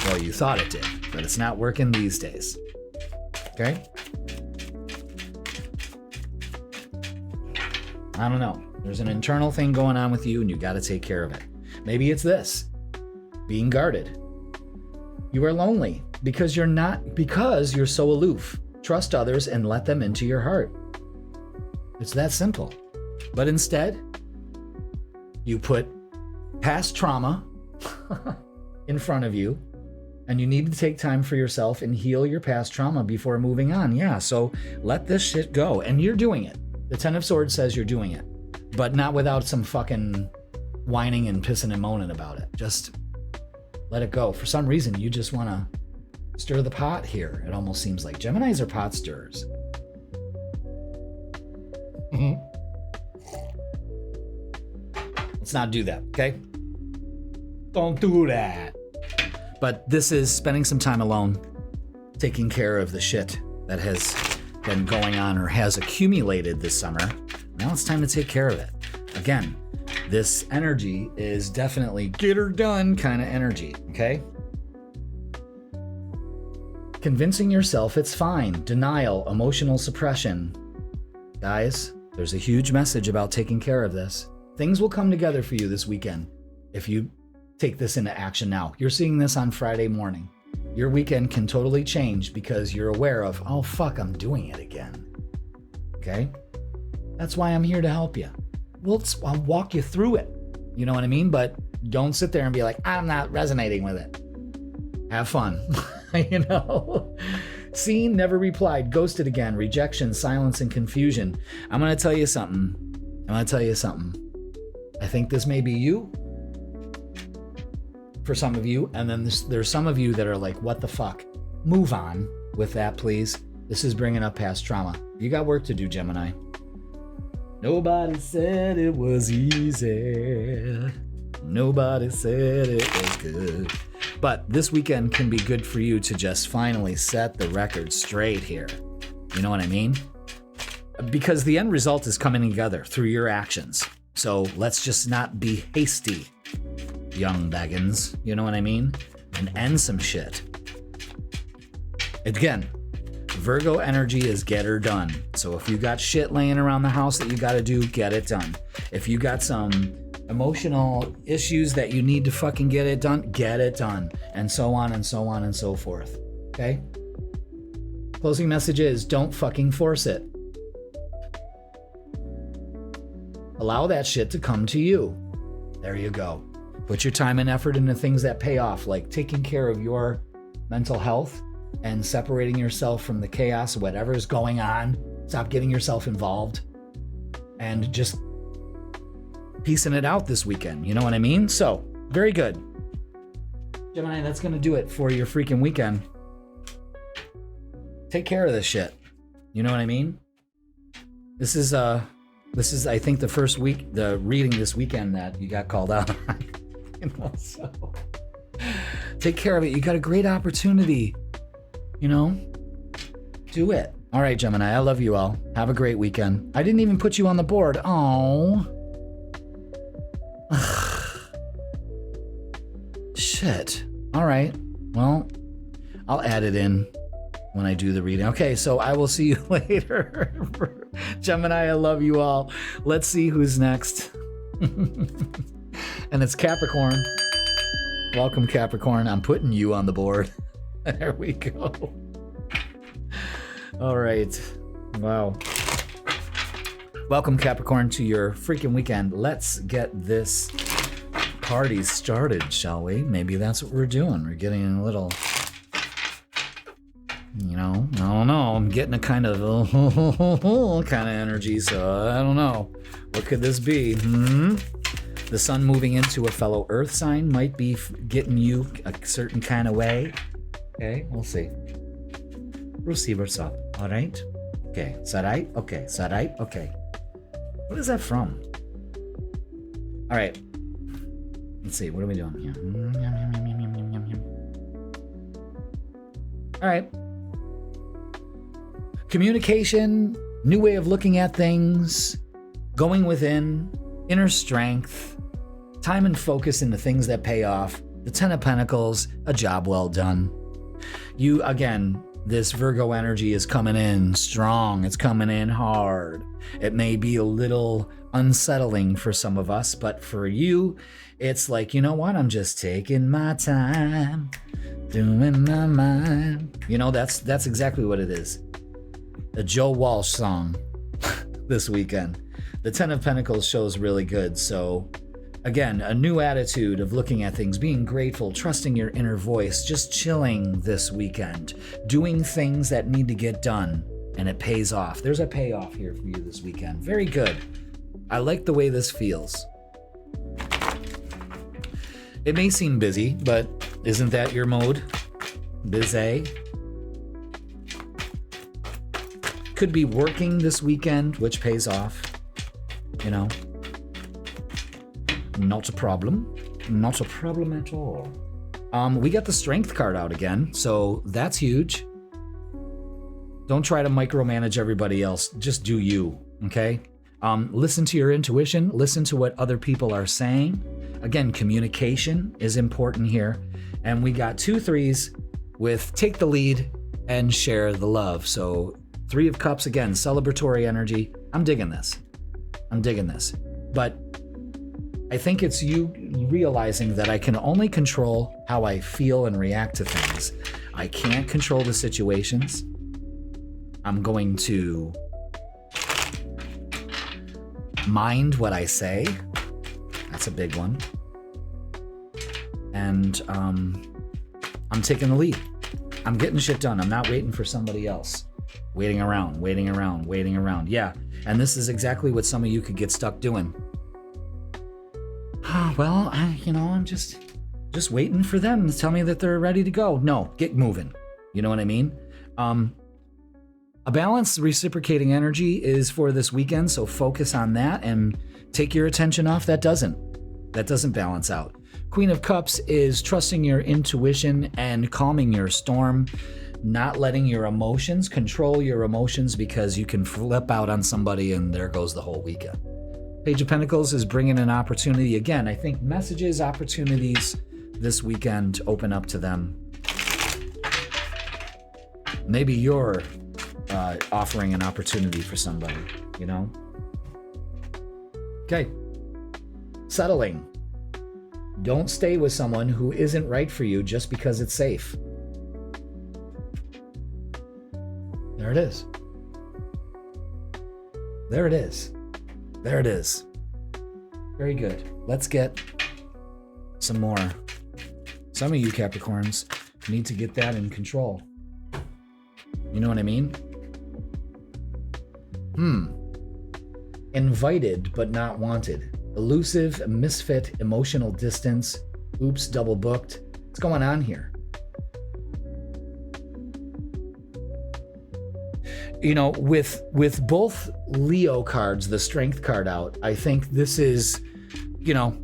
Well, you thought it did, but it's not working these days. Okay? I don't know. There's an internal thing going on with you, and you got to take care of it. Maybe it's this: being guarded. You are lonely because you're so aloof. Trust others and let them into your heart. It's that simple. But instead, you put past trauma in front of you, and you need to take time for yourself and heal your past trauma before moving on. Yeah, so let this shit go. And you're doing it. The Ten of Swords says you're doing it, but not without some fucking whining and pissing and moaning about it. Just let it go. For some reason, you just want to stir the pot here. It almost seems like Geminis are pot stirrers. Let's not do that, okay? Don't do that. But this is spending some time alone, taking care of the shit that has been going on or has accumulated this summer. Now it's time to take care of it. Again, this energy is definitely get her done kind of energy, okay? Convincing yourself it's fine, denial, emotional suppression. Guys, there's a huge message about taking care of this. Things will come together for you this weekend if you take this into action now. You're seeing this on Friday morning. Your weekend can totally change because you're aware of, oh fuck, I'm doing it again. Okay? That's why I'm here to help you. I'll walk you through it. You know what I mean? But don't sit there and be like, I'm not resonating with it. Have fun. You know? Seen, never replied, ghosted again, rejection, silence, and confusion. I'm going to tell you something. I think this may be you for some of you, and then there's some of you that are like, what the fuck? Move on with that, please. This is bringing up past trauma. You got work to do, Gemini. Nobody said it was easy. Nobody said it was good. But this weekend can be good for you to just finally set the record straight here. You know what I mean? Because the end result is coming together through your actions. So let's just not be hasty, young beggins. You know what I mean? And end some shit. Again, Virgo energy is get her done. So if you got shit laying around the house that you got to do, get it done. If you got some emotional issues that you need to fucking get it done, and so on and so on and so forth. Okay? Closing message is don't fucking force it. Allow that shit to come to you. There you go. Put your time and effort into things that pay off, like taking care of your mental health and separating yourself from the chaos of whatever is going on. Stop getting yourself involved and just piecing it out this weekend. You know what I mean? So, very good. Gemini, that's going to do it for your freaking weekend. Take care of this shit. You know what I mean? This is I think the first week, the reading this weekend that you got called out on. You know, so take care of it. You got a great opportunity. You know, do it. All right, Gemini, I love you all. Have a great weekend. I didn't even put you on the board. Oh. Shit. All right. Well, I'll add it in when I do the reading. Okay, so I will see you later. Gemini, I love you all. Let's see who's next. And it's Capricorn. Welcome, Capricorn. I'm putting you on the board. There we go. All right. Wow. Welcome, Capricorn, to your freaking weekend. Let's get this party started, shall we? Maybe that's what we're doing. We're getting a little, you know, I don't know. I'm getting a kind of kind of energy, so I don't know. What could this be? The sun moving into a fellow earth sign might be getting you a certain kind of way. Okay, we'll see. We'll see what's up. All right? Okay, is that right? Okay, is that right? Okay. What is that from? All right. Let's see. What are we doing here? All right. Communication, new way of looking at things, going within, inner strength, time and focus into things that pay off. The Ten of Pentacles, a job well done. You, again, this Virgo energy is coming in strong. It's coming in hard. It may be a little unsettling for some of us, but for you, it's like, you know what? I'm just taking my time, doing my mind. You know, that's exactly what it is. A Joe Walsh song this weekend. The Ten of Pentacles shows really good. So again, a new attitude of looking at things, being grateful, trusting your inner voice, just chilling this weekend, doing things that need to get done, and it pays off. There's a payoff here for you this weekend. Very good. I like the way this feels. It may seem busy, but isn't that your mode? Busy. Could be working this weekend, which pays off. You know, not a problem. Not a problem at all. We got the Strength card out again, so that's huge. Don't try to micromanage everybody else. Just do you, okay? Listen to your intuition. Listen to what other people are saying. Again, communication is important here. And we got 2 3s with take the lead and share the love. So 3 of Cups, again, celebratory energy. I'm digging this. But I think it's you realizing that I can only control how I feel and react to things. I can't control the situations. I'm going to mind what I say. That's a big one. And I'm taking the lead. I'm getting shit done. I'm not waiting for somebody else. Waiting around. Yeah, and this is exactly what some of you could get stuck doing. Well, I'm just waiting for them to tell me that they're ready to go. No, get moving. You know what I mean? A balanced reciprocating energy is for this weekend, so focus on that and take your attention off that doesn't balance out. Queen of Cups is trusting your intuition and calming your storm, not letting your emotions control your emotions, because you can flip out on somebody and there goes the whole weekend. Page of Pentacles is bringing an opportunity. Again, I think messages, opportunities this weekend open up to them. Maybe you're offering an opportunity for somebody, you know? Okay. Settling. Don't stay with someone who isn't right for you just because it's safe. There it is. There it is. There it is. Very good. Let's get some more. Some of you Capricorns need to get that in control. You know what I mean? Invited but not wanted. Elusive, misfit, emotional distance. Oops, double booked. What's going on here? You know, with both Leo cards, the strength card out, I think this is, you know,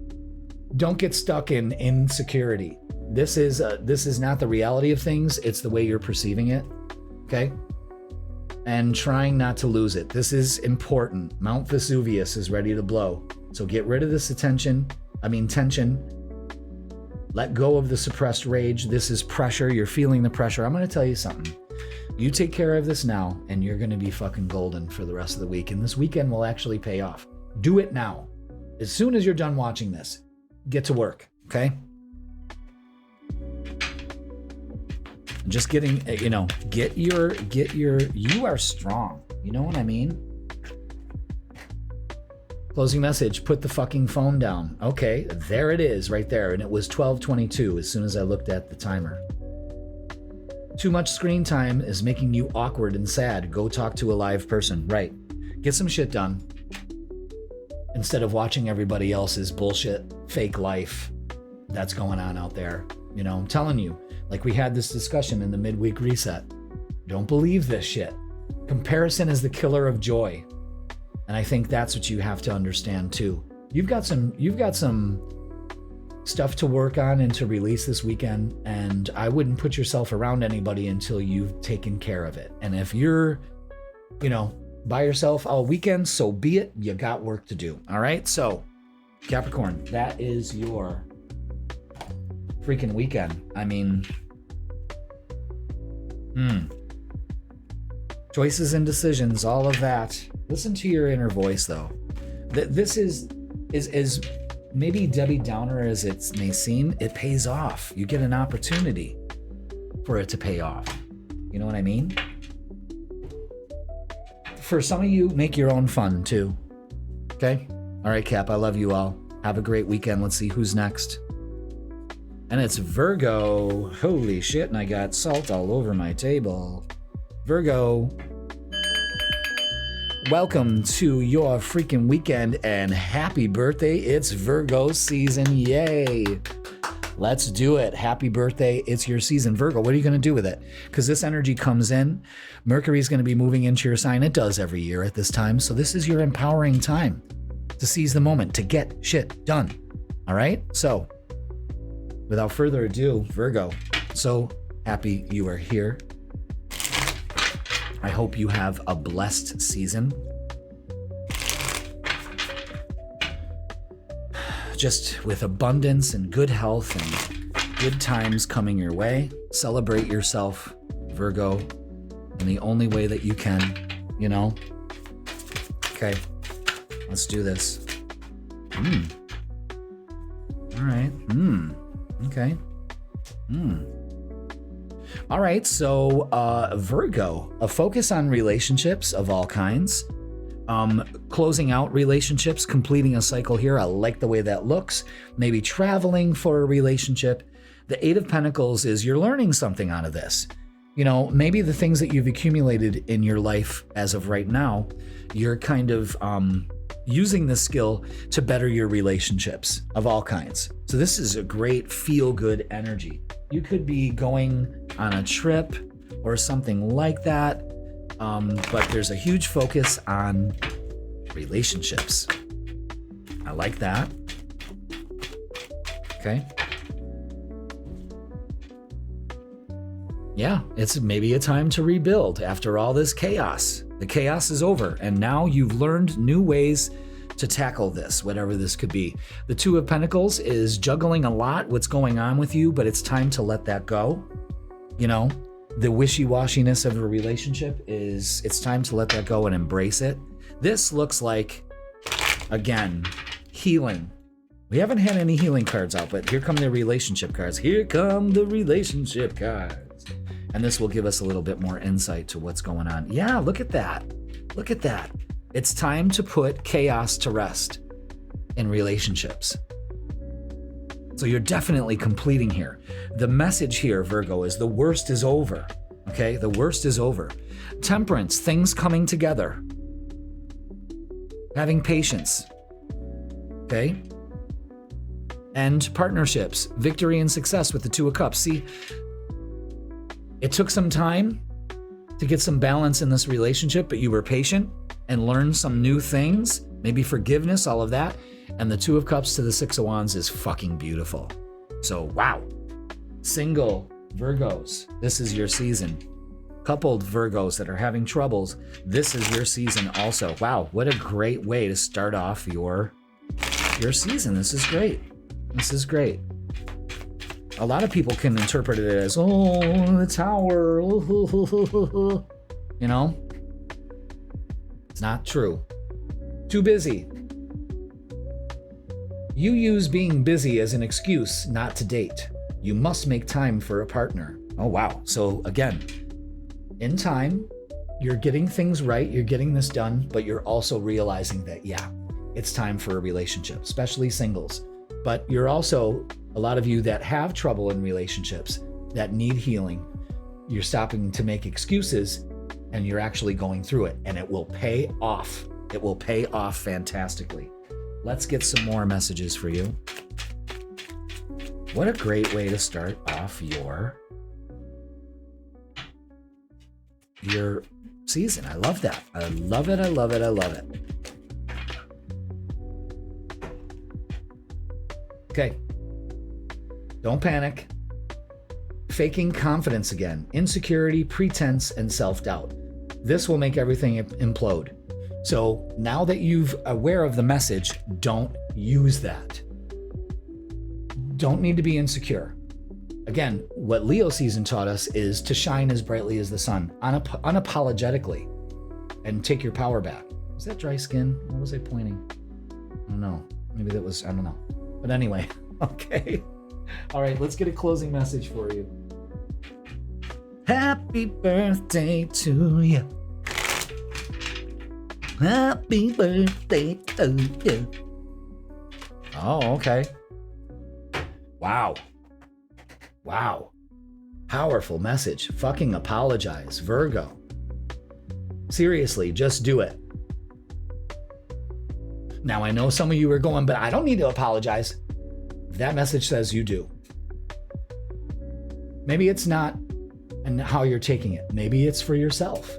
don't get stuck in insecurity. This is not the reality of things. It's the way you're perceiving it. Okay? And trying not to lose it. This is important. Mount Vesuvius is ready to blow. So get rid of this tension. Let go of the suppressed rage. This is pressure. You're feeling the pressure. I'm going to tell you something. You take care of this now, and you're going to be fucking golden for the rest of the week. And this weekend will actually pay off. Do it now. As soon as you're done watching this, get to work, okay? Just getting, you know, you are strong. You know what I mean? Closing message, put the fucking phone down. Okay, there it is right there. And it was 12:22 as soon as I looked at the timer. Too much screen time is making you awkward and sad. Go talk to a live person. Right. Get some shit done. Instead of watching everybody else's bullshit, fake life that's going on out there. You know, I'm telling you, like we had this discussion in the midweek reset. Don't believe this shit. Comparison is the killer of joy. And I think that's what you have to understand too. You've got some stuff to work on and to release this weekend, and I wouldn't put yourself around anybody until you've taken care of it. And if you're, you know, by yourself all weekend, so be it. You got work to do. All right? So, Capricorn, that is your freaking weekend. I mean, choices and decisions, all of that. Listen to your inner voice, though. This is maybe Debbie Downer as it may seem. It pays off. You get an opportunity for it to pay off. You know what I mean? For some of you, make your own fun too. Okay? All right, Cap. I love you all. Have a great weekend. Let's see who's next. And it's Virgo. Holy shit! And I got salt all over my table. Virgo. Welcome to your freaking weekend and happy birthday. It's Virgo season. Yay. Let's do it. Happy birthday. It's your season. Virgo, what are you going to do with it? Because this energy comes in. Mercury's going to be moving into your sign. It does every year at this time. So this is your empowering time to seize the moment, to get shit done. All right? So without further ado, Virgo, so happy you are here. I hope you have a blessed season. Just with abundance and good health and good times coming your way. Celebrate yourself, Virgo, in the only way that you can, you know? Okay, let's do this. All right, okay. All right, so Virgo, a focus on relationships of all kinds, closing out relationships, completing a cycle here. I like the way that looks. Maybe traveling for a relationship. The Eight of Pentacles is you're learning something out of this. You know, maybe the things that you've accumulated in your life as of right now, you're kind of using this skill to better your relationships of all kinds. So this is a great feel-good energy. You could be going on a trip or something like that, but there's a huge focus on relationships. I like that. Okay. Yeah, it's maybe a time to rebuild after all this chaos. The chaos is over, and now you've learned new ways to tackle this, whatever this could be. The Two of Pentacles is juggling a lot what's going on with you, but it's time to let that go. You know, the wishy-washiness of a relationship it's time to let that go and embrace it. This looks like, again, healing. We haven't had any healing cards out, but here come the relationship cards. Here come the relationship cards. And this will give us a little bit more insight to what's going on. Yeah, look at that. Look at that. It's time to put chaos to rest in relationships. So you're definitely completing here. The message here, Virgo, is the worst is over. Okay, the worst is over. Temperance, things coming together. Having patience. Okay? And partnerships, victory and success with the Two of Cups. See, it took some time to get some balance in this relationship, but you were patient and learned some new things, maybe forgiveness, all of that. And the Two of Cups to the Six of Wands is fucking beautiful. So, wow. Single Virgos, this is your season. Coupled Virgos that are having troubles, this is your season also. Wow, what a great way to start off your season. This is great. This is great. A lot of people can interpret it as, oh, the Tower. You know? It's not true. Too busy. You use being busy as an excuse not to date. You must make time for a partner. Oh, wow. So again, in time, you're getting things right. You're getting this done, but you're also realizing that, yeah, it's time for a relationship, especially singles. But you're also, a lot of you that have trouble in relationships that need healing, you're stopping to make excuses and you're actually going through it, and it will pay off. It will pay off fantastically. Let's get some more messages for you. What a great way to start off your season. I love that. I love it. I love it. I love it. Okay. Don't panic. Faking confidence again. Insecurity, pretense, and self-doubt. This will make everything implode. So now that you're aware of the message, don't use that. Don't need to be insecure. Again, what Leo season taught us is to shine as brightly as the sun, unapologetically, and take your power back. Was that dry skin? What was I pointing? I don't know. Maybe that was, I don't know. But anyway, okay. All right, let's get a closing message for you. Happy birthday to you. Happy birthday to you. Oh, okay. Wow. Wow. Powerful message. Fucking apologize, Virgo. Seriously, just do it. Now, I know some of you are going, but I don't need to apologize. That message says you do. Maybe it's not and how you're taking it. Maybe it's for yourself.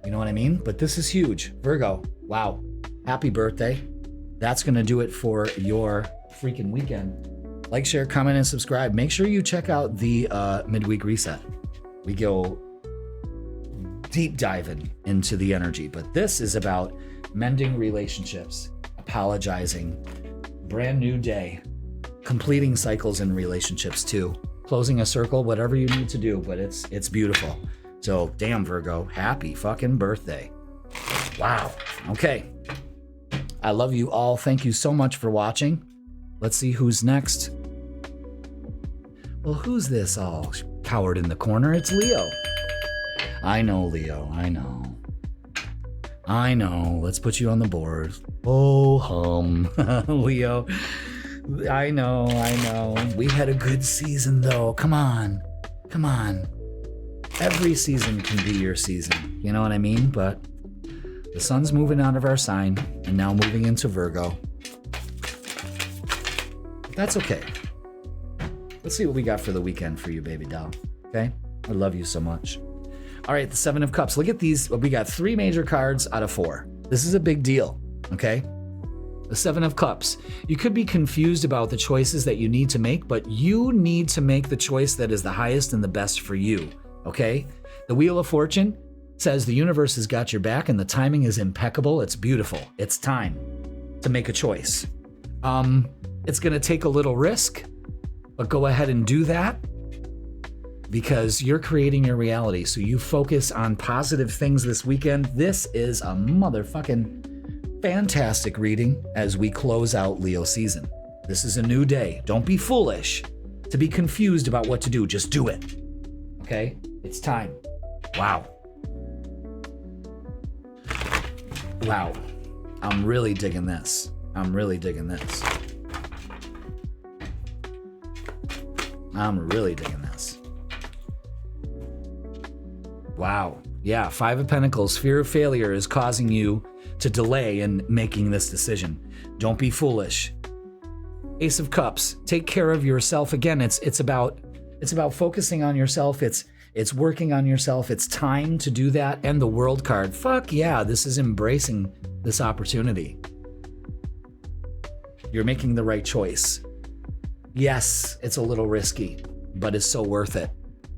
You know what I mean? But this is huge. Virgo, wow. Happy birthday. That's going to do it for your freaking weekend. Like, share, comment, and subscribe. Make sure you check out the midweek reset. We go deep diving into the energy, but this is about mending relationships, apologizing, brand new day, completing cycles in relationships too, closing a circle, whatever you need to do, but it's beautiful. So damn, Virgo, happy fucking birthday. Wow. Okay. I love you all. Thank you so much for watching. Let's see who's next. Well, who's this all cowered in the corner? It's Leo. I know, Leo. I know. Let's put you on the board. Oh, Leo. I know. We had a good season, though. Come on. Every season can be your season. You know what I mean? But the sun's moving out of our sign and now moving into Virgo. That's okay. Let's see what we got for the weekend for you, baby doll. Okay? I love you so much. All right, the Seven of Cups. Look at these. We got 3 major cards out of 4. This is a big deal, okay? The Seven of Cups. You could be confused about the choices that you need to make, but you need to make the choice that is the highest and the best for you, okay? The Wheel of Fortune says the universe has got your back and the timing is impeccable. It's beautiful. It's time to make a choice. It's going to take a little risk, but go ahead and do that because you're creating your reality. So you focus on positive things this weekend. This is a motherfucking fantastic reading as we close out Leo season. This is a new day. Don't be foolish to be confused about what to do. Just do it. Okay? It's time. Wow. Wow. I'm really digging this. I'm really digging this. Wow. Yeah, Five of Pentacles. Fear of failure is causing you to delay in making this decision. Don't be foolish. Ace of Cups. Take care of yourself. Again, it's about focusing on yourself. It's working on yourself. It's time to do that. And the World card. Fuck yeah, this is embracing this opportunity. You're making the right choice. Yes, it's a little risky, but it's so worth it.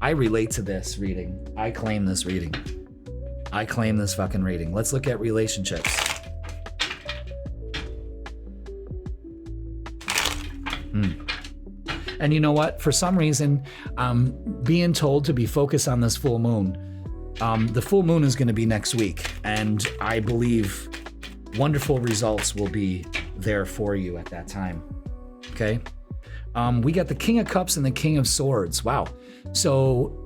I relate to this reading. I claim this reading. I claim this fucking reading. Let's look at relationships. And you know what? For some reason, I'm being told to be focused on this full moon. The full moon is going to be next week, and I believe wonderful results will be there for you at that time. Okay? We got the King of Cups and the King of Swords. Wow. So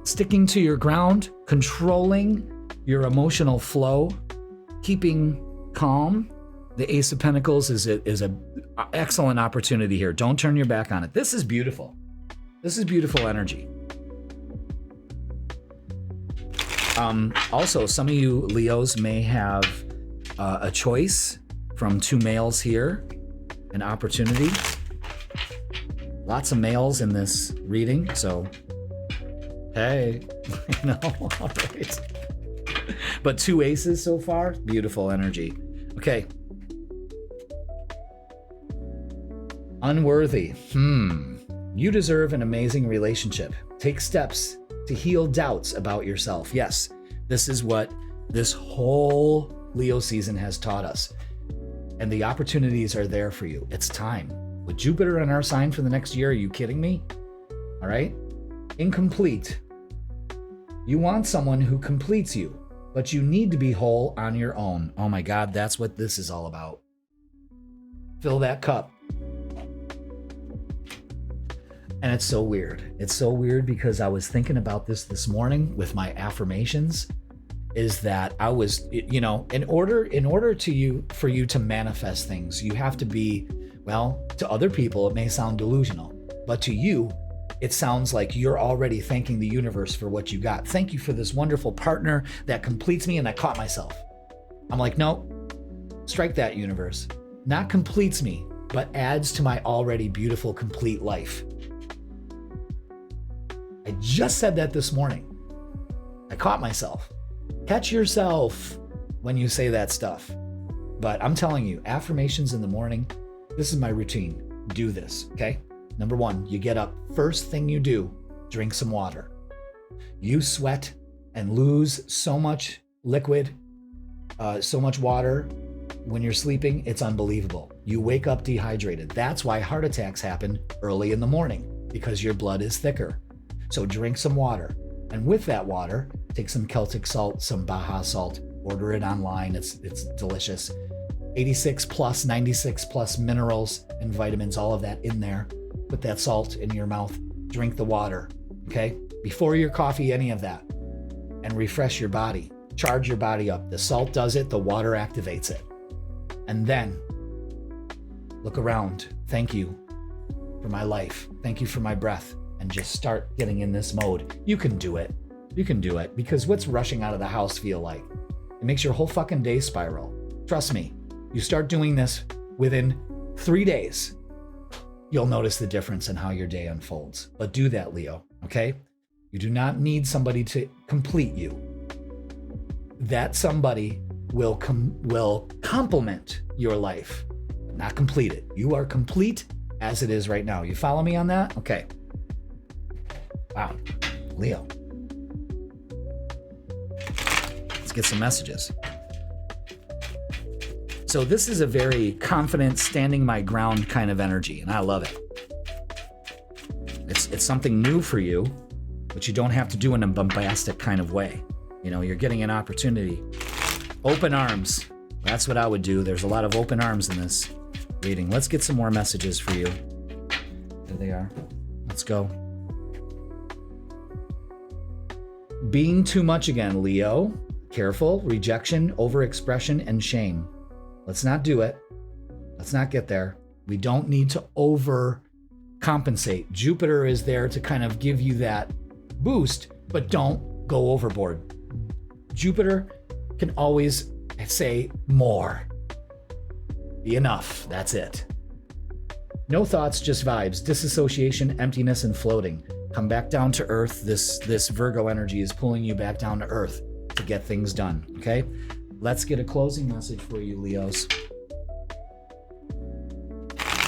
sticking to your ground, controlling your emotional flow, keeping calm. The Ace of Pentacles is an excellent opportunity here. Don't turn your back on it. This is beautiful. This is beautiful energy. Also, some of you Leos may have a choice from two males here, an opportunity. Lots of males in this reading, so hey, all right. But two aces so far, beautiful energy. Okay. Unworthy. You deserve an amazing relationship. Take steps to heal doubts about yourself. Yes, this is what this whole Leo season has taught us. And the opportunities are there for you. It's time. With Jupiter in our sign for the next year, are you kidding me? All right? Incomplete. You want someone who completes you, but you need to be whole on your own. Oh my God, that's what this is all about. Fill that cup. And it's so weird. It's so weird because I was thinking about this morning with my affirmations, is that I was, in order for you to manifest things, you have to be, well, to other people, it may sound delusional, but to you, it sounds like you're already thanking the universe for what you got. Thank you for this wonderful partner that completes me. And I caught myself. I'm like, no, strike that, universe. Not completes me, but adds to my already beautiful, complete life. I just said that this morning. I caught myself. Catch yourself when you say that stuff. But I'm telling you, affirmations in the morning, this is my routine. Do this, okay? Number one, you get up. First thing you do, drink some water. You sweat and lose so much liquid, so much water when you're sleeping, it's unbelievable. You wake up dehydrated. That's why heart attacks happen early in the morning, because your blood is thicker. So drink some water. And with that water, take some Celtic salt, some Baja salt, order it online. It's delicious. 86 plus, 96 plus minerals and vitamins, all of that in there. Put that salt in your mouth, drink the water, okay? Before your coffee, any of that. And refresh your body. Charge your body up. The salt does it, the water activates it. And then look around. Thank you for my life. Thank you for my breath. And just start getting in this mode. You can do it. You can do it. Because what's rushing out of the house feel like? It makes your whole fucking day spiral. Trust me. You start doing this within 3 days, you'll notice the difference in how your day unfolds. But do that, Leo, okay? You do not need somebody to complete you. That somebody will complement your life, not complete it. You are complete as it is right now. You follow me on that? Okay. Wow. Leo. Let's get some messages. So this is a very confident, standing my ground kind of energy, and I love it. It's something new for you, but you don't have to do it in a bombastic kind of way. You know, you're getting an opportunity. Open arms. That's what I would do. There's a lot of open arms in this reading. Let's get some more messages for you. There they are. Let's go. Being too much again, Leo. Careful, rejection, overexpression, and shame. Let's not do it. Let's not get there. We don't need to overcompensate. Jupiter is there to kind of give you that boost, but don't go overboard. Jupiter can always say more. Be enough. That's it. No thoughts, just vibes. Disassociation, emptiness, and floating. Come back down to earth. This Virgo energy is pulling you back down to earth to get things done. Okay? Let's get a closing message for you, Leos.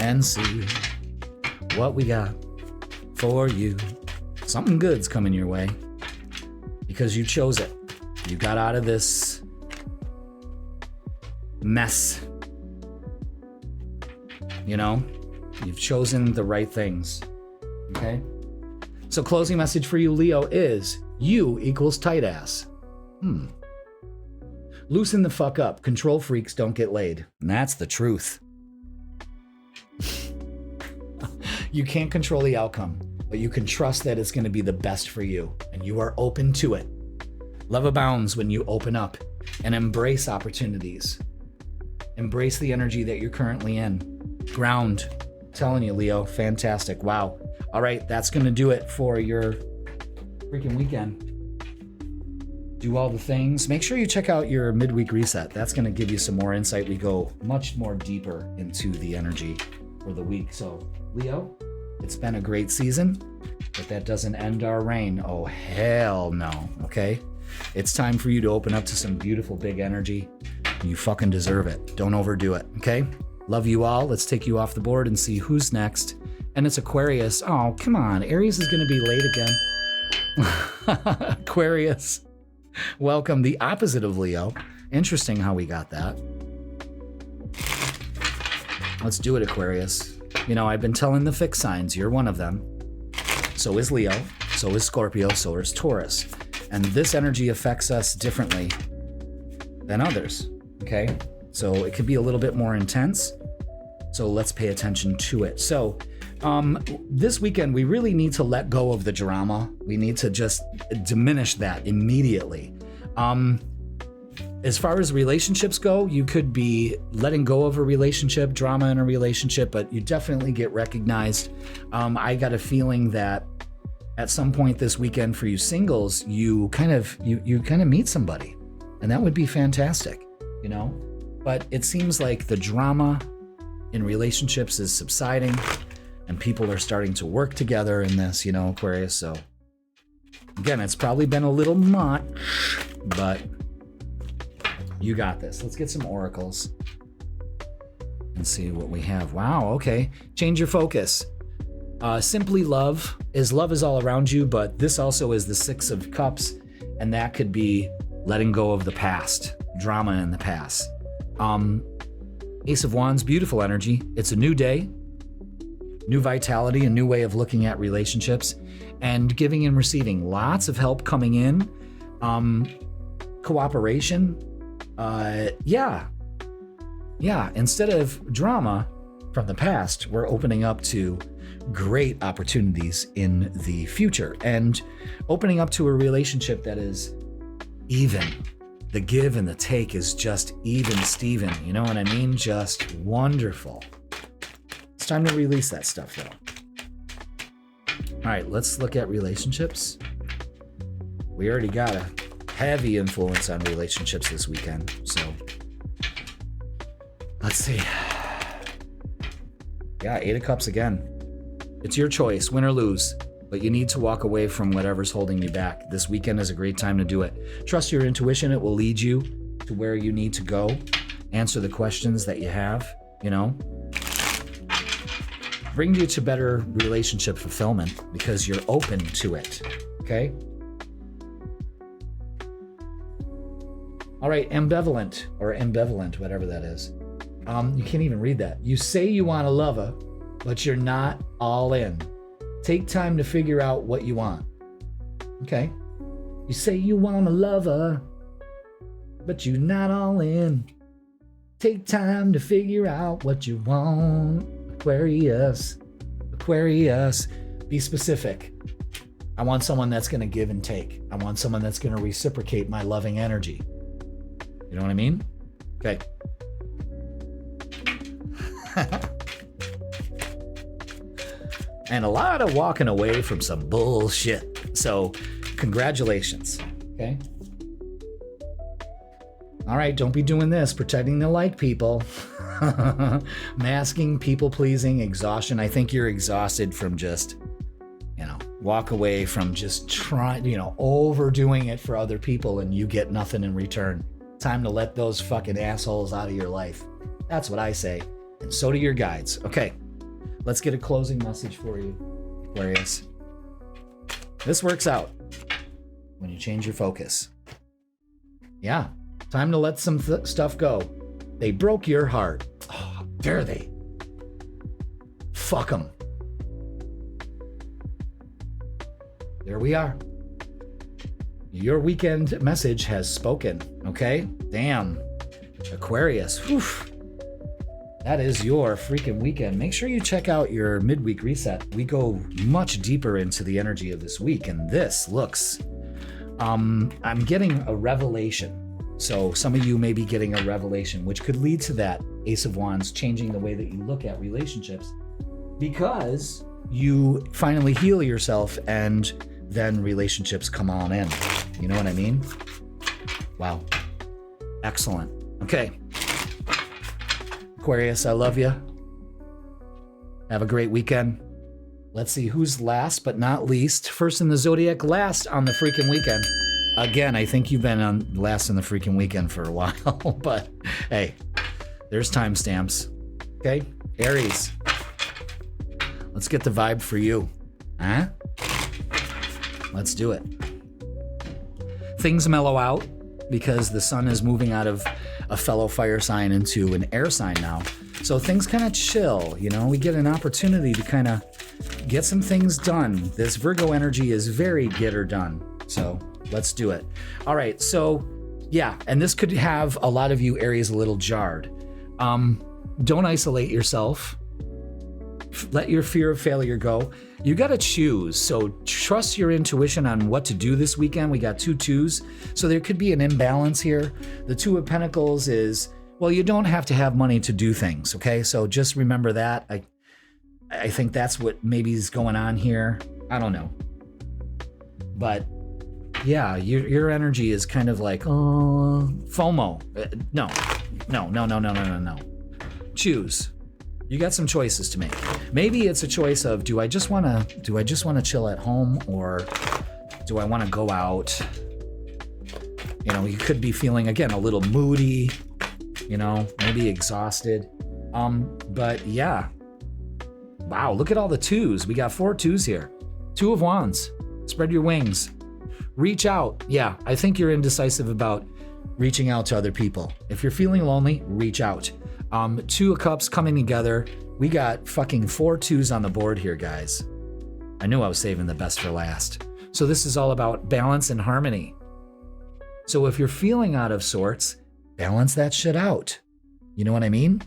And see what we got for you. Something good's coming your way because you chose it. You got out of this mess. You know, you've chosen the right things. Okay? So closing message for you, Leo, is you equals tight ass. Loosen the fuck up. Control freaks don't get laid. And that's the truth. You can't control the outcome, but you can trust that it's going to be the best for you, and you are open to it. Love abounds when you open up and embrace opportunities. Embrace the energy that you're currently in. Ground. I'm telling you, Leo, fantastic. Wow. All right, that's going to do it for your freaking weekend. Do all the things. Make sure you check out your midweek reset. That's going to give you some more insight. We go much more deeper into the energy for the week. So, Leo, it's been a great season, but that doesn't end our reign. Oh, hell no. Okay? It's time for you to open up to some beautiful big energy. You fucking deserve it. Don't overdo it. Okay? Love you all. Let's take you off the board and see who's next. And it's Aquarius. Oh, come on. Aries is going to be late again. Aquarius. Welcome. The opposite of Leo. Interesting how we got that. Let's do it, Aquarius. You know, I've been telling the fixed signs, you're one of them. So is Leo, so is Scorpio, so is Taurus. And this energy affects us differently than others, okay? So it could be a little bit more intense. So let's pay attention to it. So this weekend, we really need to let go of the drama. We need to just diminish that immediately. As far as relationships go, you could be letting go of a relationship, drama in a relationship, but you definitely get recognized. I got a feeling that at some point this weekend for you singles, you kind of meet somebody, and that would be fantastic, you know? But it seems like the drama in relationships is subsiding, and people are starting to work together in this, you know, Aquarius. So again, it's probably been a little much, but you got this. Let's get some oracles and see what we have. Wow, okay. Change your focus. Simply love is all around you, but this also is the Six of Cups, and that could be letting go of the past, drama in the past. Ace of Wands, beautiful energy. It's a new day, new vitality, a new way of looking at relationships, and giving and receiving. Lots of help coming in. Cooperation. Yeah. Instead of drama from the past, we're opening up to great opportunities in the future and opening up to a relationship that is even. The give and the take is just even Steven. You know what I mean? Just wonderful. It's time to release that stuff, though. All right, let's look at relationships. We already got a heavy influence on relationships this weekend, so let's see. Yeah, Eight of Cups again. It's your choice, win or lose, but you need to walk away from whatever's holding you back. This weekend is a great time to do it. Trust your intuition. It will lead you to where you need to go. answer the questions that you have, you know. Bring you to better relationship fulfillment because you're open to it, okay? All right, ambivalent, whatever that is. You can't even read that. You say you want a lover, but you're not all in. Take time to figure out what you want. Okay? You say you want a lover, but you're not all in. Take time to figure out what you want. Aquarius. Be specific. I want someone that's going to give and take. I want someone that's going to reciprocate my loving energy. You know what I mean? Okay. And a lot of walking away from some bullshit. So, congratulations. Okay? All right, don't be doing this, pretending to like people. Masking, people-pleasing, exhaustion. I think you're exhausted from just, walk away from just trying, overdoing it for other people and you get nothing in return. Time to let those fucking assholes out of your life. That's what I say. And so do your guides. Okay, let's get a closing message for you, Aquarius. This works out when you change your focus. Yeah, time to let some stuff go. They broke your heart. Oh, dare they? Fuck them. There we are. Your weekend message has spoken, okay? Damn. Aquarius. Whew. That is your freaking weekend. Make sure you check out your midweek reset. We go much deeper into the energy of this week, and this looks... I'm getting a revelation. So some of you may be getting a revelation, which could lead to that Ace of Wands changing the way that you look at relationships because you finally heal yourself and then relationships come on in. You know what I mean? Wow. Excellent. Okay. Aquarius, I love you. Have a great weekend. Let's see who's last but not least. First in the zodiac, last on the freaking weekend. Again, I think you've been on last in the freaking weekend for a while, but hey, there's timestamps. Okay, Aries. Let's get the vibe for you. Huh? Let's do it. Things mellow out because the sun is moving out of a fellow fire sign into an air sign now. So things kind of chill, we get an opportunity to kind of get some things done. This Virgo energy is very get her done. So let's do it. All right. So yeah, and this could have a lot of you Aries a little jarred. Don't isolate yourself. Let your fear of failure go. You got to choose. So trust your intuition on what to do this weekend. We got 2 2s. So there could be an imbalance here. The 2 of Pentacles is, well, you don't have to have money to do things. Okay. So just remember that. I think that's what maybe is going on here. I don't know. But yeah, your energy is kind of like, oh, FOMO. No. Choose. You got some choices to make. Maybe it's a choice of, do I just want to chill at home, or do I want to go out? You could be feeling again a little moody, maybe exhausted. But yeah. Wow, look at all the 2s. We got 4 2s here. 2 of Wands. Spread your wings. Reach out. Yeah, I think you're indecisive about reaching out to other people. If you're feeling lonely, reach out. 2 of Cups coming together. We got fucking 4 2s on the board here, guys. I knew I was saving the best for last. So this is all about balance and harmony. So if you're feeling out of sorts, balance that shit out. You know what I mean?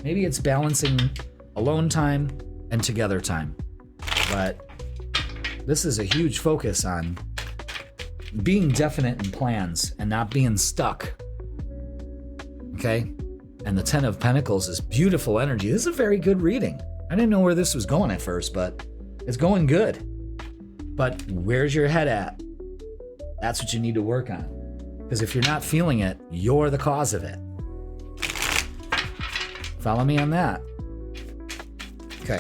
Maybe it's balancing alone time and together time. But this is a huge focus on being definite in plans and not being stuck. Okay? And the 10 of Pentacles is beautiful energy. This is a very good reading. I didn't know where this was going at first, but it's going good. But where's your head at? That's what you need to work on. Because if you're not feeling it, you're the cause of it. Follow me on that. Okay.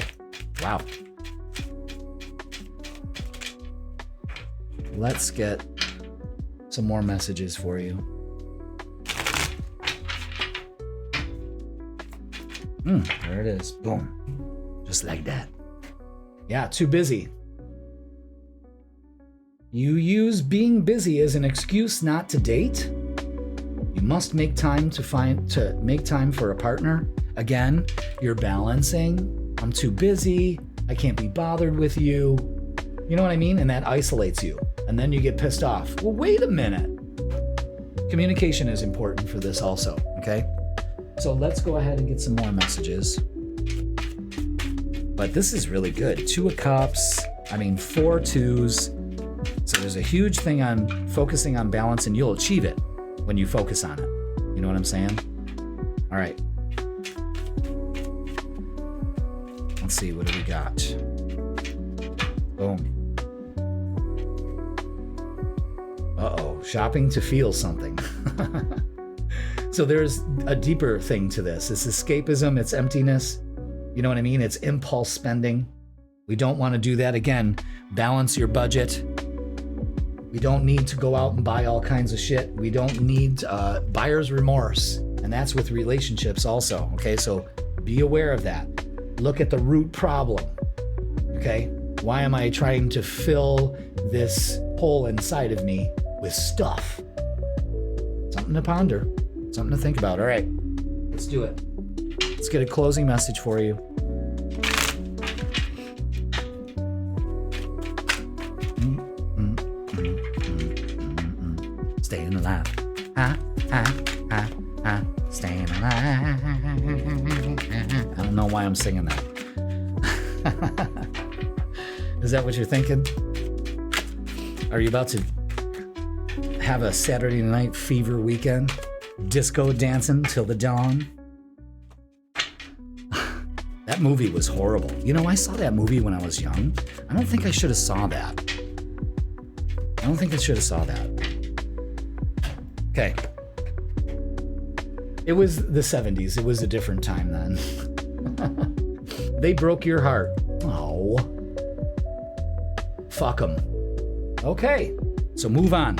Wow. Let's get some more messages for you. There it is. Boom. Just like that. Yeah, too busy. You use being busy as an excuse not to date. You must make time to make time for a partner. Again, you're balancing. I'm too busy. I can't be bothered with you. You know what I mean? And that isolates you. And then you get pissed off. Well, wait a minute. Communication is important for this also, okay? So let's go ahead and get some more messages. But this is really good. 2 of Cups. 4 twos. So there's a huge thing on focusing on balance, and you'll achieve it when you focus on it. You know what I'm saying? All right. Let's see, what do we got? Boom. Uh-oh, shopping to feel something. So there's a deeper thing to this. It's escapism, it's emptiness. You know what I mean? It's impulse spending. We don't want to do that. Again, balance your budget. We don't need to go out and buy all kinds of shit. We don't need buyer's remorse. And that's with relationships also. Okay, so be aware of that. Look at the root problem. Okay, why am I trying to fill this hole inside of me with stuff? Something to ponder, something to think about. All right, let's do it. Let's get a closing message for you. Staying alive. Staying alive. I don't know why I'm singing that. Is that what you're thinking? Are you about to have a Saturday night fever weekend? Disco dancing till the dawn? That movie was horrible. You know, I saw that movie when I was young. I don't think I should have saw that. Okay. It was the 70s. It was a different time then. They broke your heart. Oh. Fuck them. Okay. So move on.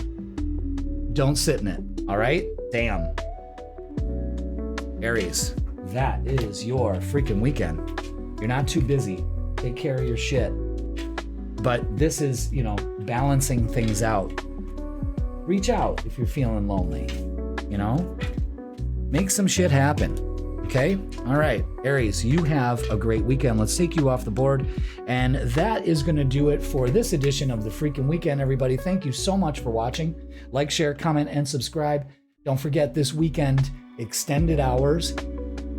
Don't sit in it. All right? Damn. Aries, that is your freaking weekend. You're not too busy. Take care of your shit. But this is, balancing things out. Reach out if you're feeling lonely. Make some shit happen. Okay? All right. Aries, you have a great weekend. Let's take you off the board. And that is going to do it for this edition of the freaking weekend, everybody. Thank you so much for watching. Like, share, comment, and subscribe. Don't forget this weekend, extended hours,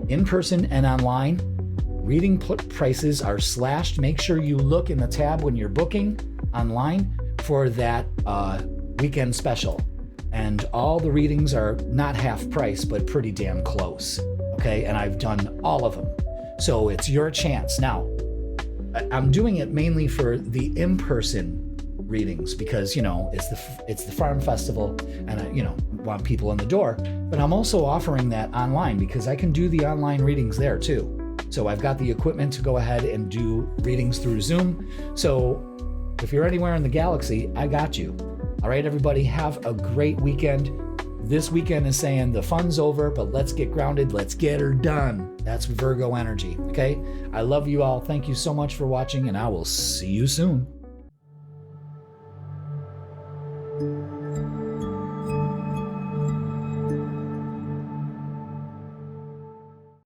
in person and online. Reading prices are slashed. Make sure you look in the tab when you're booking online for that weekend special. And all the readings are not half price, but pretty damn close. Okay, and I've done all of them. So it's your chance. Now, I'm doing it mainly for the in-person readings because, it's the farm festival and I, want people in the door. But I'm also offering that online because I can do the online readings there too. So I've got the equipment to go ahead and do readings through Zoom. So if you're anywhere in the galaxy, I got you. All right, everybody, have a great weekend. This weekend is saying the fun's over, but let's get grounded. Let's get her done. That's Virgo energy, okay? I love you all. Thank you so much for watching, and I will see you soon.